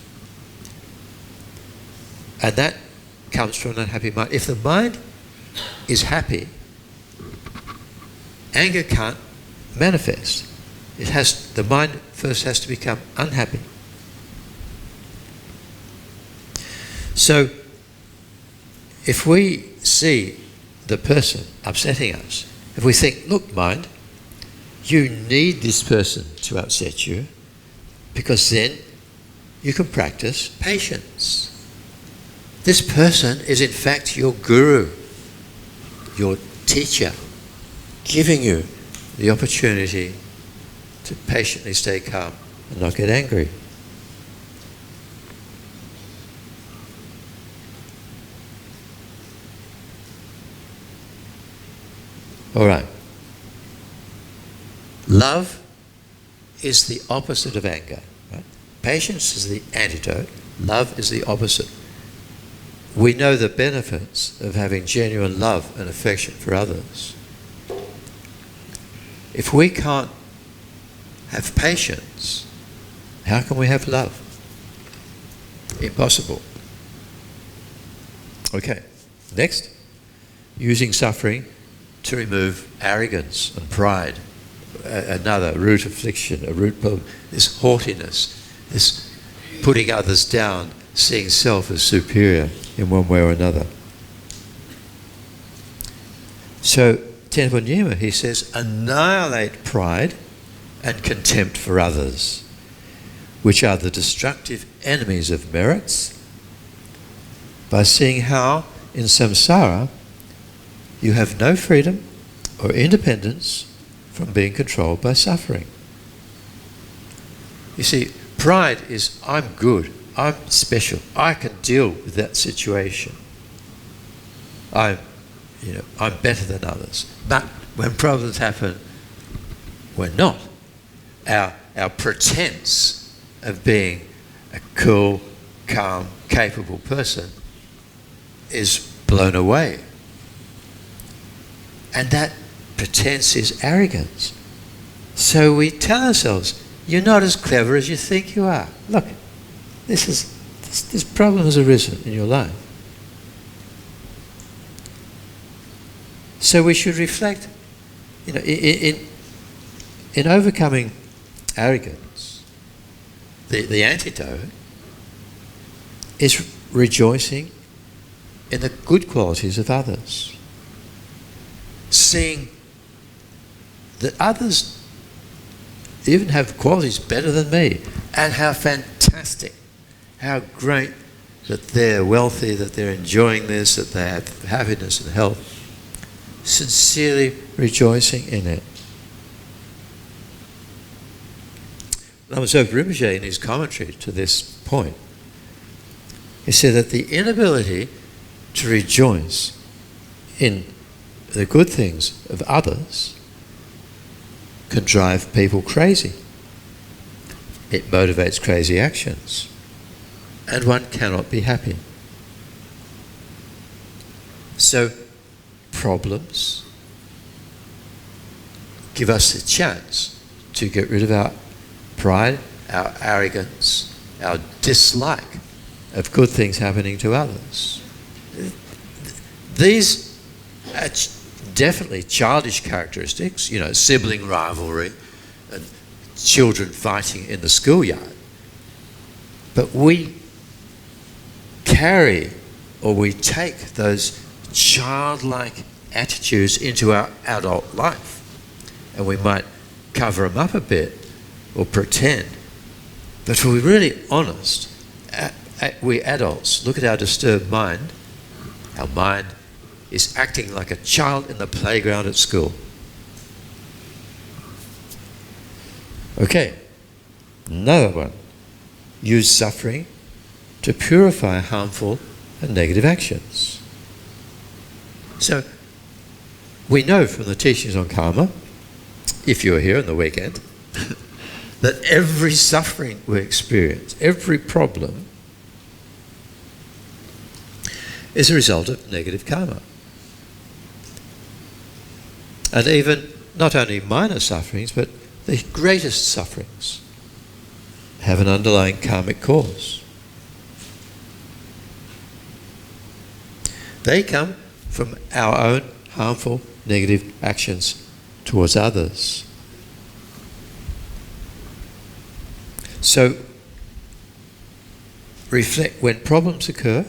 And that comes from an unhappy mind. If the mind is happy, anger can't manifest. The mind first has to become unhappy. So, if we see the person upsetting us, if we think, look, mind, you need this person to upset you, because then you can practice patience. This person is in fact your guru, your teacher, giving you the opportunity to patiently stay calm and not get angry. All right. Love is the opposite of anger. Right? Patience is the antidote. Love is the opposite. We know the benefits of having genuine love and affection for others. If we can't have patience, how can we have love? Impossible. Okay, next. Using suffering to remove arrogance and pride. Another root affliction, a root problem, this haughtiness, this putting others down, seeing self as superior in one way or another. So, Tenpa Nyima, he says, annihilate pride and contempt for others, which are the destructive enemies of merits, by seeing how, in samsara, you have no freedom or independence from being controlled by suffering. You see, pride is, I'm good, I'm special, I can deal with that situation. I'm better than others. But when problems happen, we're not. Our pretense of being a cool, calm, capable person is blown away. And that pretense is arrogance. So we tell ourselves, you're not as clever as you think you are. Look, this problem has arisen in your life. So we should reflect, in overcoming arrogance, the antidote is rejoicing in the good qualities of others. Seeing that others even have qualities better than me, and how fantastic, how great that they're wealthy, that they're enjoying this, that they have happiness and health. Sincerely rejoicing in it. Lama Zopa Rinpoche, in his commentary to this point, he said that the inability to rejoice in the good things of others can drive people crazy. It motivates crazy actions, and one cannot be happy. So, problems give us a chance to get rid of our pride, our arrogance, our dislike of good things happening to others. These are definitely childish characteristics, sibling rivalry and children fighting in the schoolyard. But we carry, or we take those childlike attitudes into our adult life, and we might cover them up a bit or pretend. But if we're really honest, we adults look at our disturbed mind. Our mind is acting like a child in the playground at school. Okay, another one. Use suffering to purify harmful and negative actions. So, we know from the teachings on karma, if you're here on the weekend, that every suffering we experience, every problem, is a result of negative karma. And even not only minor sufferings, but the greatest sufferings have an underlying karmic cause. They come from our own harmful, negative actions towards others. So, reflect when problems occur,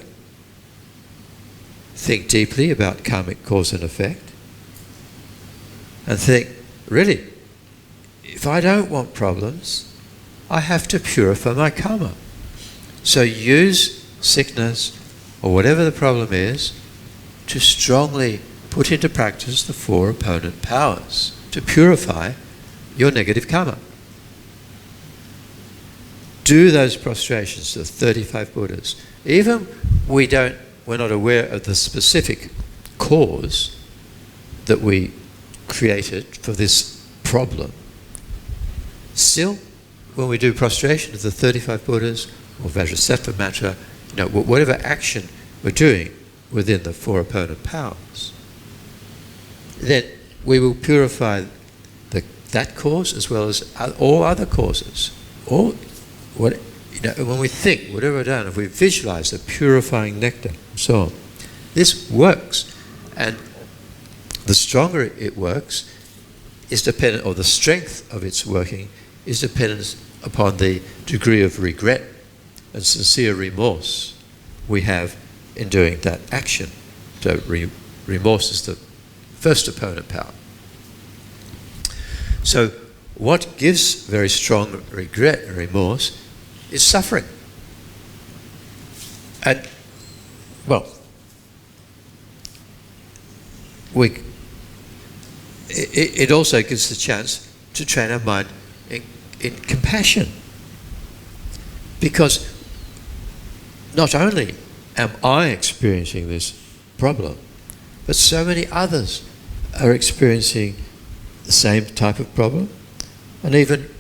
think deeply about karmic cause and effect, and think, really, if I don't want problems, I have to purify my karma. So use sickness, or whatever the problem is, to strongly put into practice the 4 opponent powers to purify your negative karma. Do those prostrations to the 35 Buddhas. Even we're not aware of the specific cause that we created for this problem. Still, when we do prostration to the 35 Buddhas or Vajrasattva mantra, whatever action we're doing within the 4 opponent powers, then we will purify that cause as well as all other causes. When we think, whatever we've done, if we visualize the purifying nectar and so on, this works. And the stronger it works is dependent, or the strength of its working is dependent upon the degree of regret and sincere remorse we have in doing that action. So remorse is the first opponent power. So what gives very strong regret and remorse is suffering. And, well, it also gives the chance to train our mind in compassion. Because not only am I experiencing this problem, but so many others are experiencing the same type of problem and even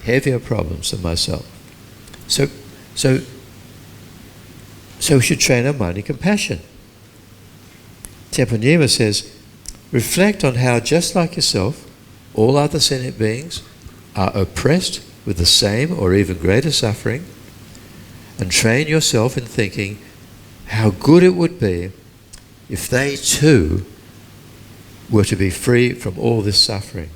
heavier problems than myself. So we should train our mind in compassion. Temple Nyima says, reflect on how, just like yourself, all other sentient beings are oppressed with the same or even greater suffering, and train yourself in thinking how good it would be if they too were to be free from all this suffering.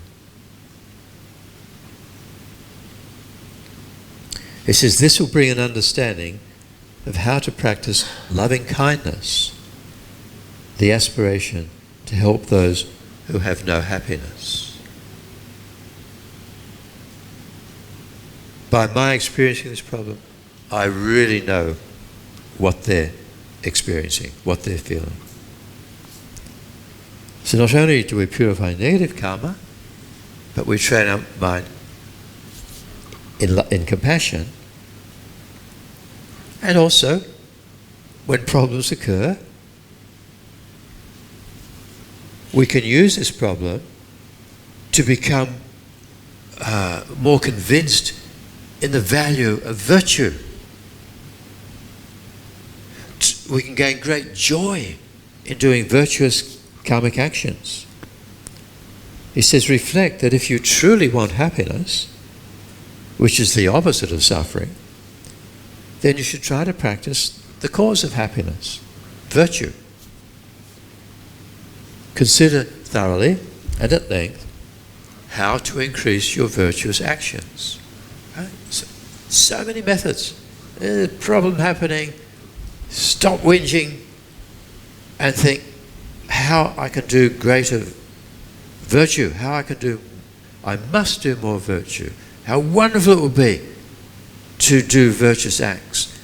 He says this will bring an understanding of how to practice loving kindness, the aspiration to help those who have no happiness. By my experiencing this problem, I really know what they're experiencing, what they're feeling. So not only do we purify negative karma, but we train our mind in compassion. And also, when problems occur, we can use this problem to become more convinced in the value of virtue. We can gain great joy in doing virtuous karmic actions. He says, reflect that if you truly want happiness, which is the opposite of suffering, then you should try to practice the cause of happiness, virtue. Consider thoroughly and at length how to increase your virtuous actions. Right? So many methods. There's a problem happening, stop whinging and think how I can do greater virtue, I must do more virtue. How wonderful it would be to do virtuous acts.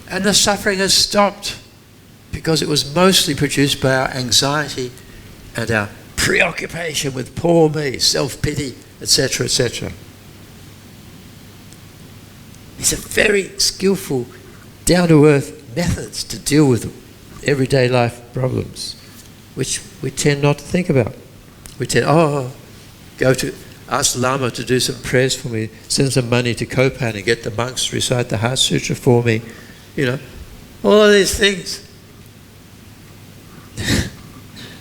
And the suffering has stopped because it was mostly produced by our anxiety and our preoccupation with poor me, self-pity, etc., etc. These are very skillful, down-to-earth methods to deal with everyday life problems, which we tend not to think about. We tend, go to ask Lama to do some prayers for me, send some money to Kopan and get the monks to recite the Heart Sutra for me. All of these things.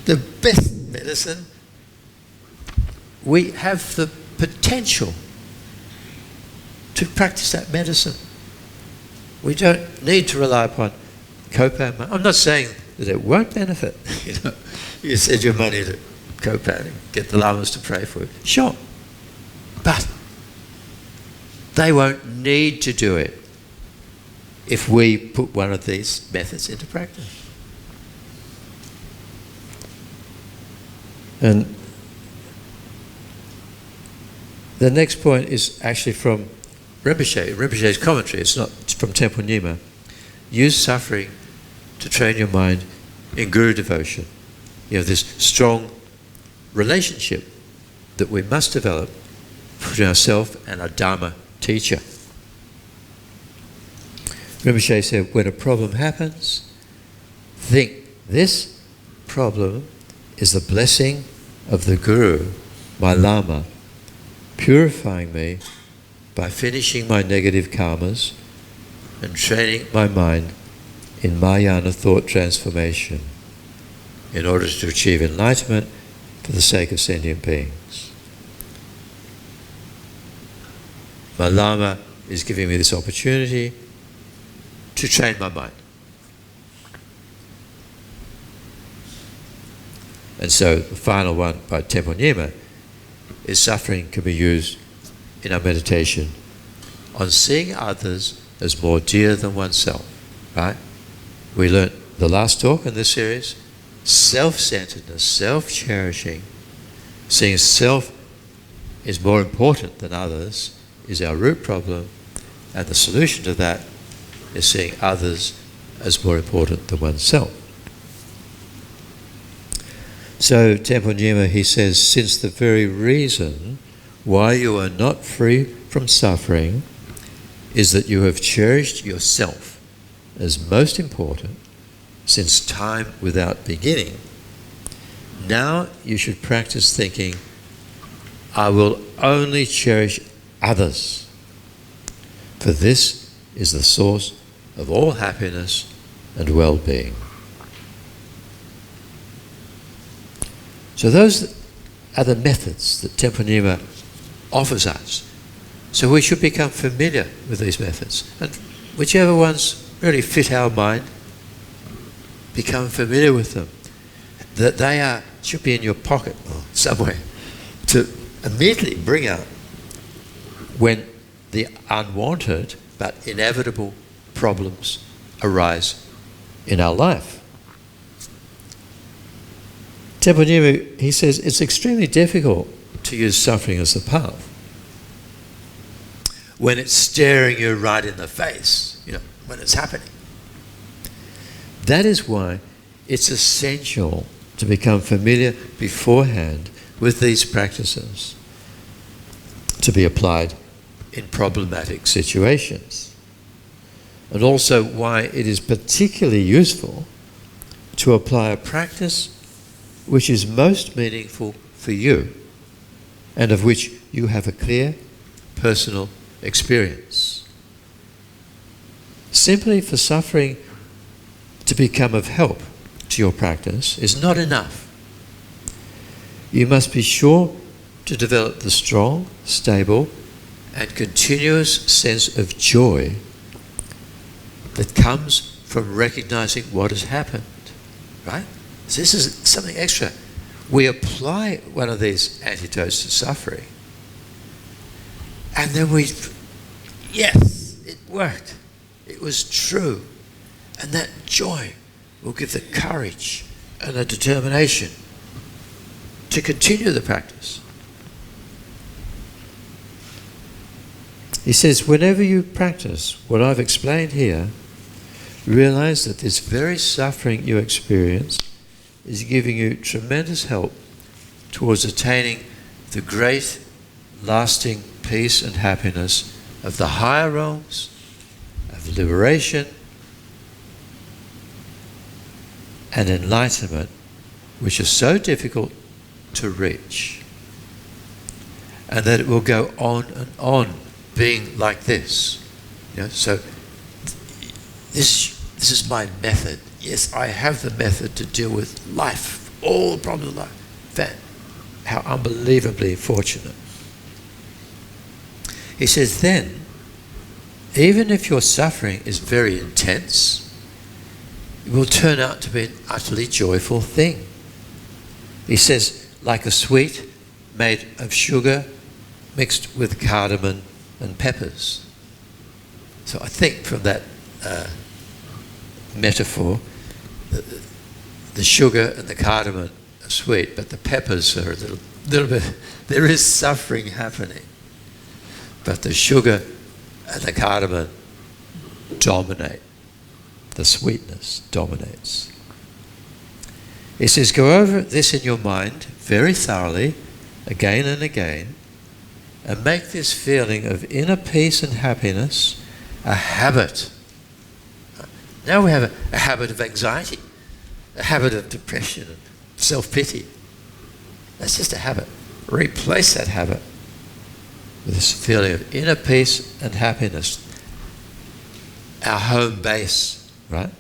The best medicine, we have the potential to practice that medicine. We don't need to rely upon Kopan. I'm not saying that it won't benefit. You send your money to Kopan and get the lamas to pray for you. Sure. But they won't need to do it if we put one of these methods into practice. And the next point is actually from Rinpoche's commentary. It's from Temple Nyima. Use suffering to train your mind in guru devotion. This strong relationship that we must develop between ourselves and our Dharma teacher. Rinpoche said, when a problem happens, think this problem is the blessing of the Guru, my Lama, purifying me by finishing my negative karmas and training my mind in Mahayana thought transformation in order to achieve enlightenment for the sake of sentient beings. My Lama is giving me this opportunity to train my mind. And so the final one by Temple Nyima is suffering can be used in our meditation on seeing others as more dear than oneself. Right? We learnt the last talk in this series, self-centeredness, self-cherishing, seeing self is more important than others is our root problem, and the solution to that is seeing others as more important than oneself. So Temple Nyima, he says, since the very reason why you are not free from suffering is that you have cherished yourself as most important since time without beginning, now you should practice thinking, I will only cherish others, for this is the source of all happiness and well-being. So those are the methods that Temple Nyima offers us. So we should become familiar with these methods. And whichever ones really fit our mind, become familiar with them. That they should be in your pocket or somewhere to immediately bring out when the unwanted but inevitable problems arise in our life. Temple Nyima, he says, it's extremely difficult to use suffering as the path when it's staring you right in the face, when it's happening. That is why it's essential to become familiar beforehand with these practices to be applied in problematic situations. And also why it is particularly useful to apply a practice which is most meaningful for you and of which you have a clear personal experience. Simply for suffering to become of help to your practice is not enough. You must be sure to develop the strong, stable, and continuous sense of joy that comes from recognizing what has happened, right? So this is something extra. We apply one of these antidotes to suffering, and then yes, it worked. It was true. And that joy will give the courage and the determination to continue the practice. He says, whenever you practice what I've explained here, realize that this very suffering you experience is giving you tremendous help towards attaining the great, lasting peace and happiness of the higher realms, of liberation, and enlightenment, which is so difficult to reach, and that it will go on and on being like this. So this is my method. Yes, I have the method to deal with life, all the problems of life. How unbelievably fortunate. He says then, even if your suffering is very intense, it will turn out to be an utterly joyful thing. He says, like a sweet made of sugar mixed with cardamom and peppers. So I think from that metaphor, the sugar and the cardamom are sweet, but the peppers are a little bit, there is suffering happening. But the sugar and the cardamom dominate. The sweetness dominates. He says, go over this in your mind very thoroughly, again and again, and make this feeling of inner peace and happiness a habit. Now we have a habit of anxiety, a habit of depression and self-pity. That's just a habit. Replace that habit with this feeling of inner peace and happiness, our home base. Right?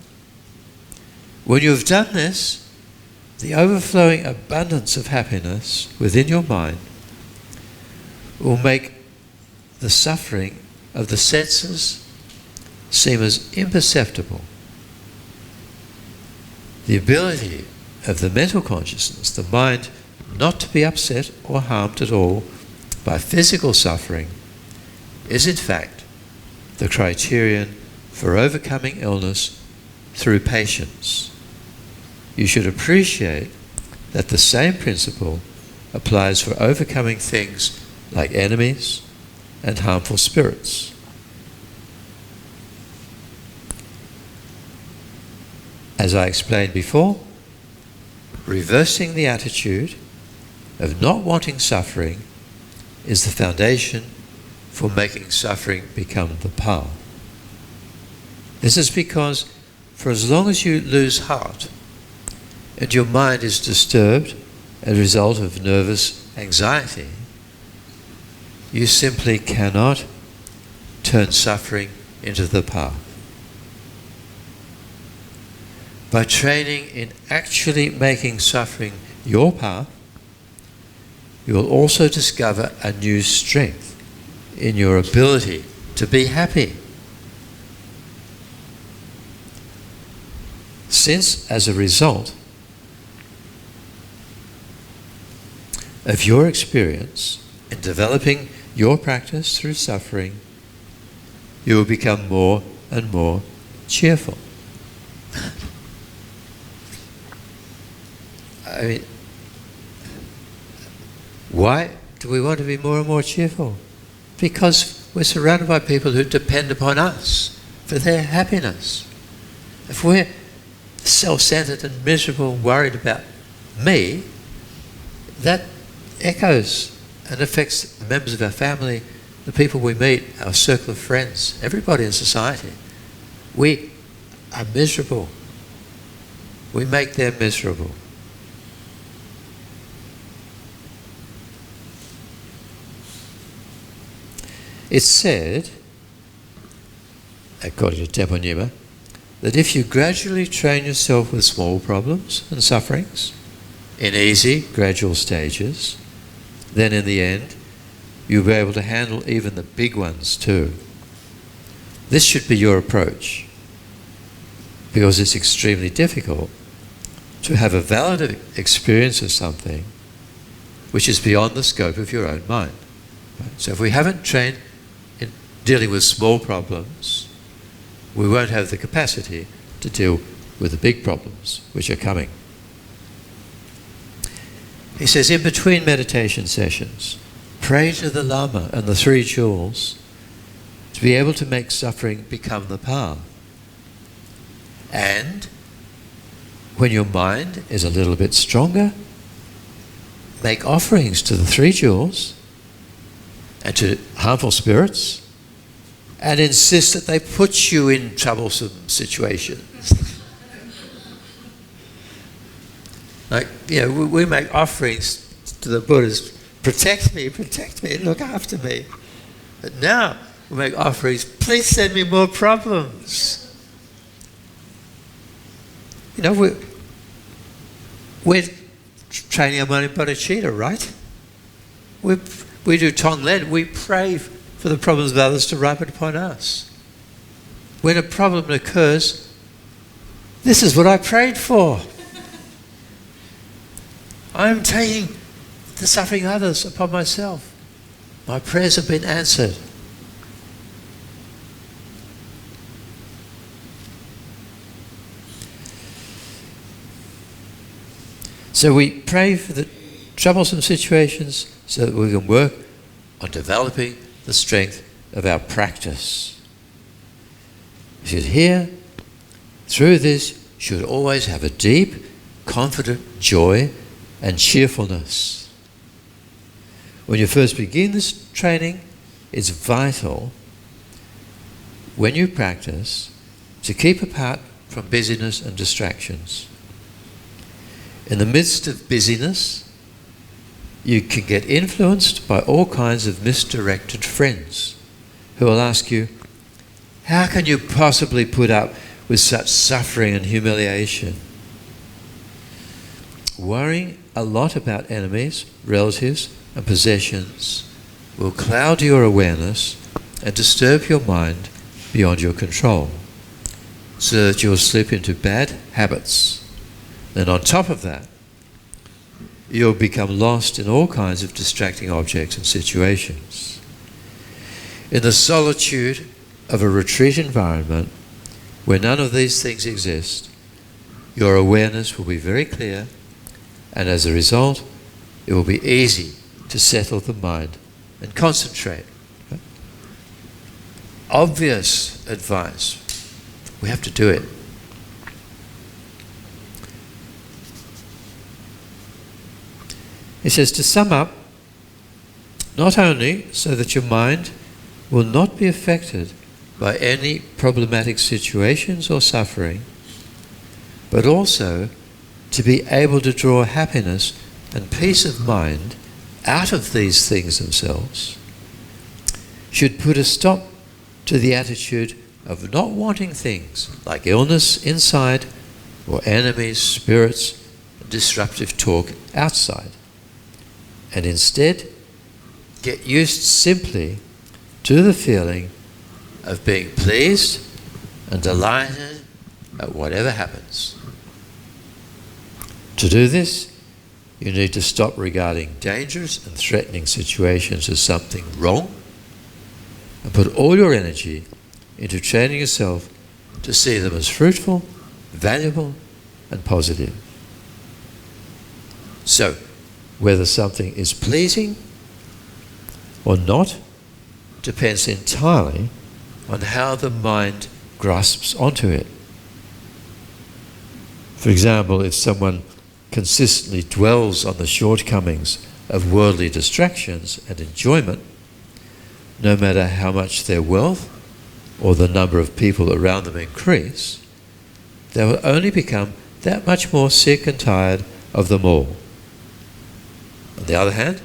When you've done this, the overflowing abundance of happiness within your mind will make the suffering of the senses seem as imperceptible. The ability of the mental consciousness, the mind, not to be upset or harmed at all by physical suffering is in fact the criterion for overcoming illness through patience. You should appreciate that the same principle applies for overcoming things like enemies and harmful spirits. As I explained before, reversing the attitude of not wanting suffering is the foundation for making suffering become the path. This is because for as long as you lose heart and your mind is disturbed as a result of nervous anxiety, you simply cannot turn suffering into the path. By training in actually making suffering your path, you will also discover a new strength in your ability to be happy. Since, as a result of your experience in developing your practice through suffering, you will become more and more cheerful. I mean, why do we want to be more and more cheerful? Because we're surrounded by people who depend upon us for their happiness. If we're self-centered and miserable, worried about me, that echoes and affects the members of our family, the people we meet, our circle of friends, everybody in society. We are miserable. We make them miserable. It's said, according to Tempo Nyima, that if you gradually train yourself with small problems and sufferings in easy, gradual stages, then in the end, you'll be able to handle even the big ones too. This should be your approach, because it's extremely difficult to have a valid experience of something which is beyond the scope of your own mind. So if we haven't trained in dealing with small problems, we won't have the capacity to deal with the big problems which are coming. He says, in between meditation sessions, pray to the Lama and the Three Jewels to be able to make suffering become the path. And when your mind is a little bit stronger, make offerings to the Three Jewels and to harmful spirits, and insist that they put you in troublesome situations. Like, you know, we make offerings to the Buddhas, protect me, look after me. But now we make offerings, please send me more problems. You know, we're training our mind in bodhicitta, right? We do Tonglen, we pray for the problems of others to ripen upon us. When a problem occurs, this is what I prayed for. I'm taking the suffering of others upon myself. My prayers have been answered. So we pray for the troublesome situations so that we can work on developing the strength of our practice. You should hear, through this, should always have a deep, confident joy and cheerfulness. When you first begin this training, it's vital, when you practice, to keep apart from busyness and distractions. In the midst of busyness, you can get influenced by all kinds of misdirected friends who will ask you, how can you possibly put up with such suffering and humiliation? Worrying a lot about enemies, relatives, and possessions will cloud your awareness and disturb your mind beyond your control, so that you'll slip into bad habits. Then on top of that, you'll become lost in all kinds of distracting objects and situations. In the solitude of a retreat environment where none of these things exist, your awareness will be very clear, and as a result, it will be easy to settle the mind and concentrate. Obvious advice. We have to do it. It says, to sum up, not only so that your mind will not be affected by any problematic situations or suffering, but also to be able to draw happiness and peace of mind out of these things themselves, should put a stop to the attitude of not wanting things like illness inside or enemies, spirits, disruptive talk outside, and instead get used simply to the feeling of being pleased and delighted at whatever happens. To do this, you need to stop regarding dangerous and threatening situations as something wrong and put all your energy into training yourself to see them as fruitful, valuable, and positive. So, whether something is pleasing or not depends entirely on how the mind grasps onto it. For example, if someone consistently dwells on the shortcomings of worldly distractions and enjoyment, no matter how much their wealth or the number of people around them increase, they will only become that much more sick and tired of them all. On the other hand,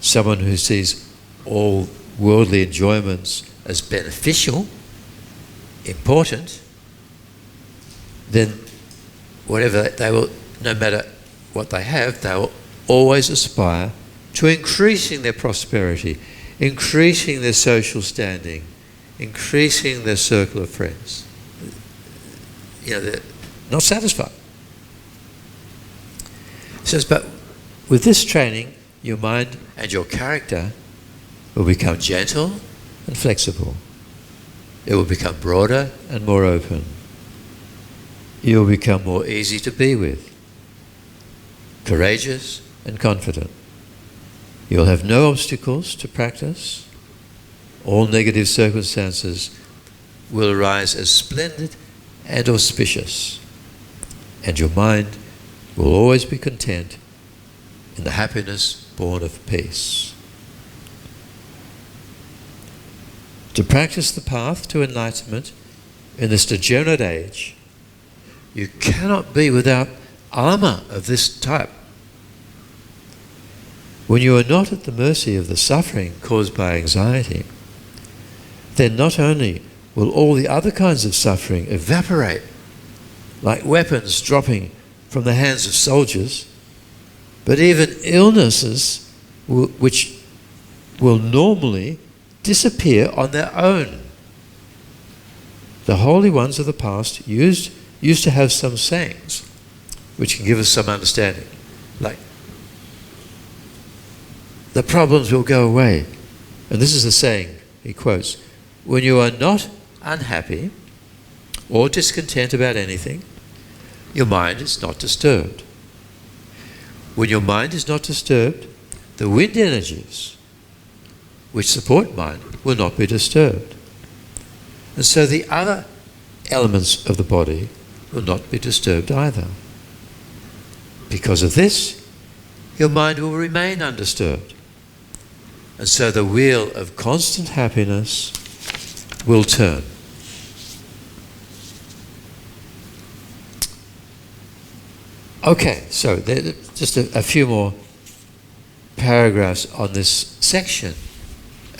someone who sees all worldly enjoyments as beneficial, important, then whatever they will, no matter what they have, they will always aspire to increasing their prosperity, increasing their social standing, increasing their circle of friends. They're not satisfied. It says, but with this training, your mind and your character will become gentle and flexible. It will become broader and more open. You will become more easy to be with, courageous and confident. You will have no obstacles to practice. All negative circumstances will arise as splendid and auspicious, and your mind will always be content in the happiness born of peace. To practice the path to enlightenment in this degenerate age, you cannot be without armour of this type. When you are not at the mercy of the suffering caused by anxiety, then not only will all the other kinds of suffering evaporate like weapons dropping from the hands of soldiers, but even illnesses which will normally disappear on their own. The holy ones of the past used to have some sayings which can give us some understanding, like, the problems will go away. And this is the saying he quotes: when you are not unhappy or discontent about anything, your mind is not disturbed. When your mind is not disturbed, the wind energies which support mind will not be disturbed. And so the other elements of the body will not be disturbed either. Because of this, your mind will remain undisturbed. And so the wheel of constant happiness will turn. Okay, so just a few more paragraphs on this section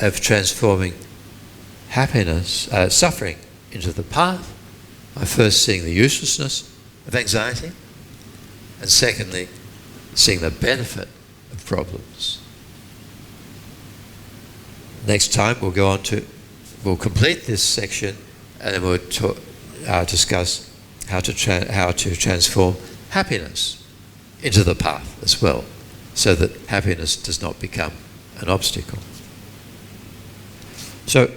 of transforming happiness, suffering into the path, by first seeing the uselessness of anxiety, and secondly, seeing the benefit of problems. Next time we'll complete this section, and then we'll discuss how to transform happiness into the path as well, so that happiness does not become an obstacle. So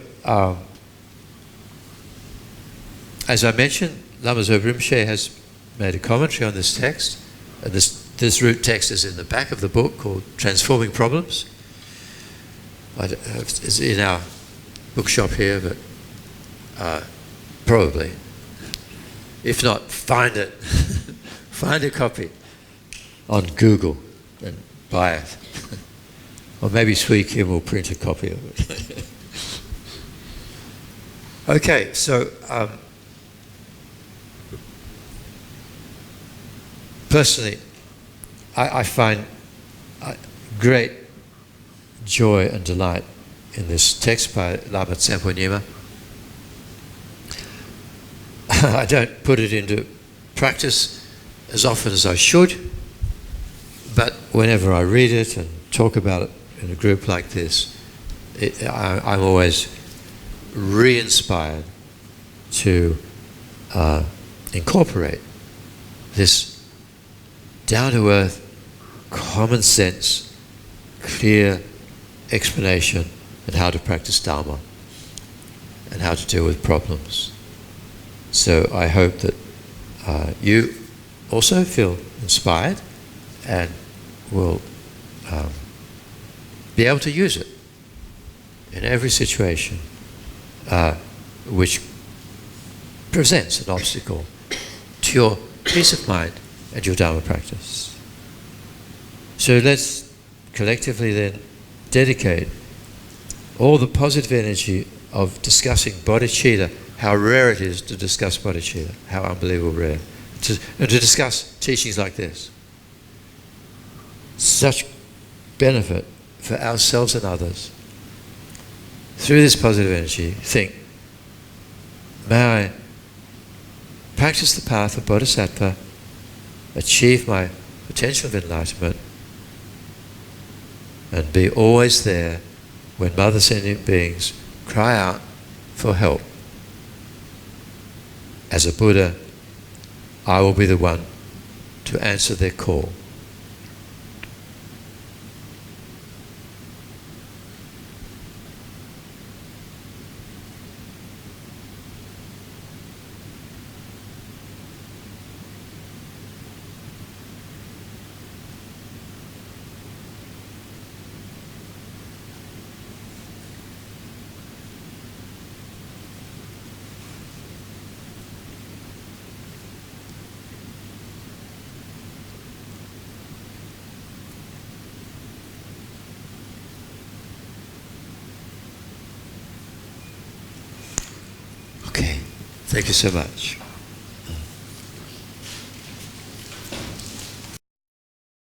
as I mentioned, Lama Zopa Rinpoche has made a commentary on this text. And this root text is in the back of the book called Transforming Problems. It's in our bookshop here, but probably. If not, find it. Find a copy on Google and buy it. Or maybe Sui Kim will print a copy of it. Okay, so personally, I find great joy and delight in this text by Lama Tsempo Nyima. I don't put it into practice as often as I should, but whenever I read it and talk about it in a group like this, I'm always re-inspired to incorporate this down-to-earth, common sense, clear explanation on how to practice Dharma and how to deal with problems. So I hope that you also feel inspired and will be able to use it in every situation which presents an obstacle to your peace of mind and your Dharma practice. So let's collectively then dedicate all the positive energy of discussing bodhicitta, how rare it is to discuss bodhicitta, how unbelievable rare, and to discuss teachings like this. Such benefit for ourselves and others. Through this positive energy, think, may I practice the path of Bodhisattva, achieve my potential of enlightenment, and be always there when mother sentient beings cry out for help. As a Buddha, I will be the one to answer their call. Okay, thank you so much.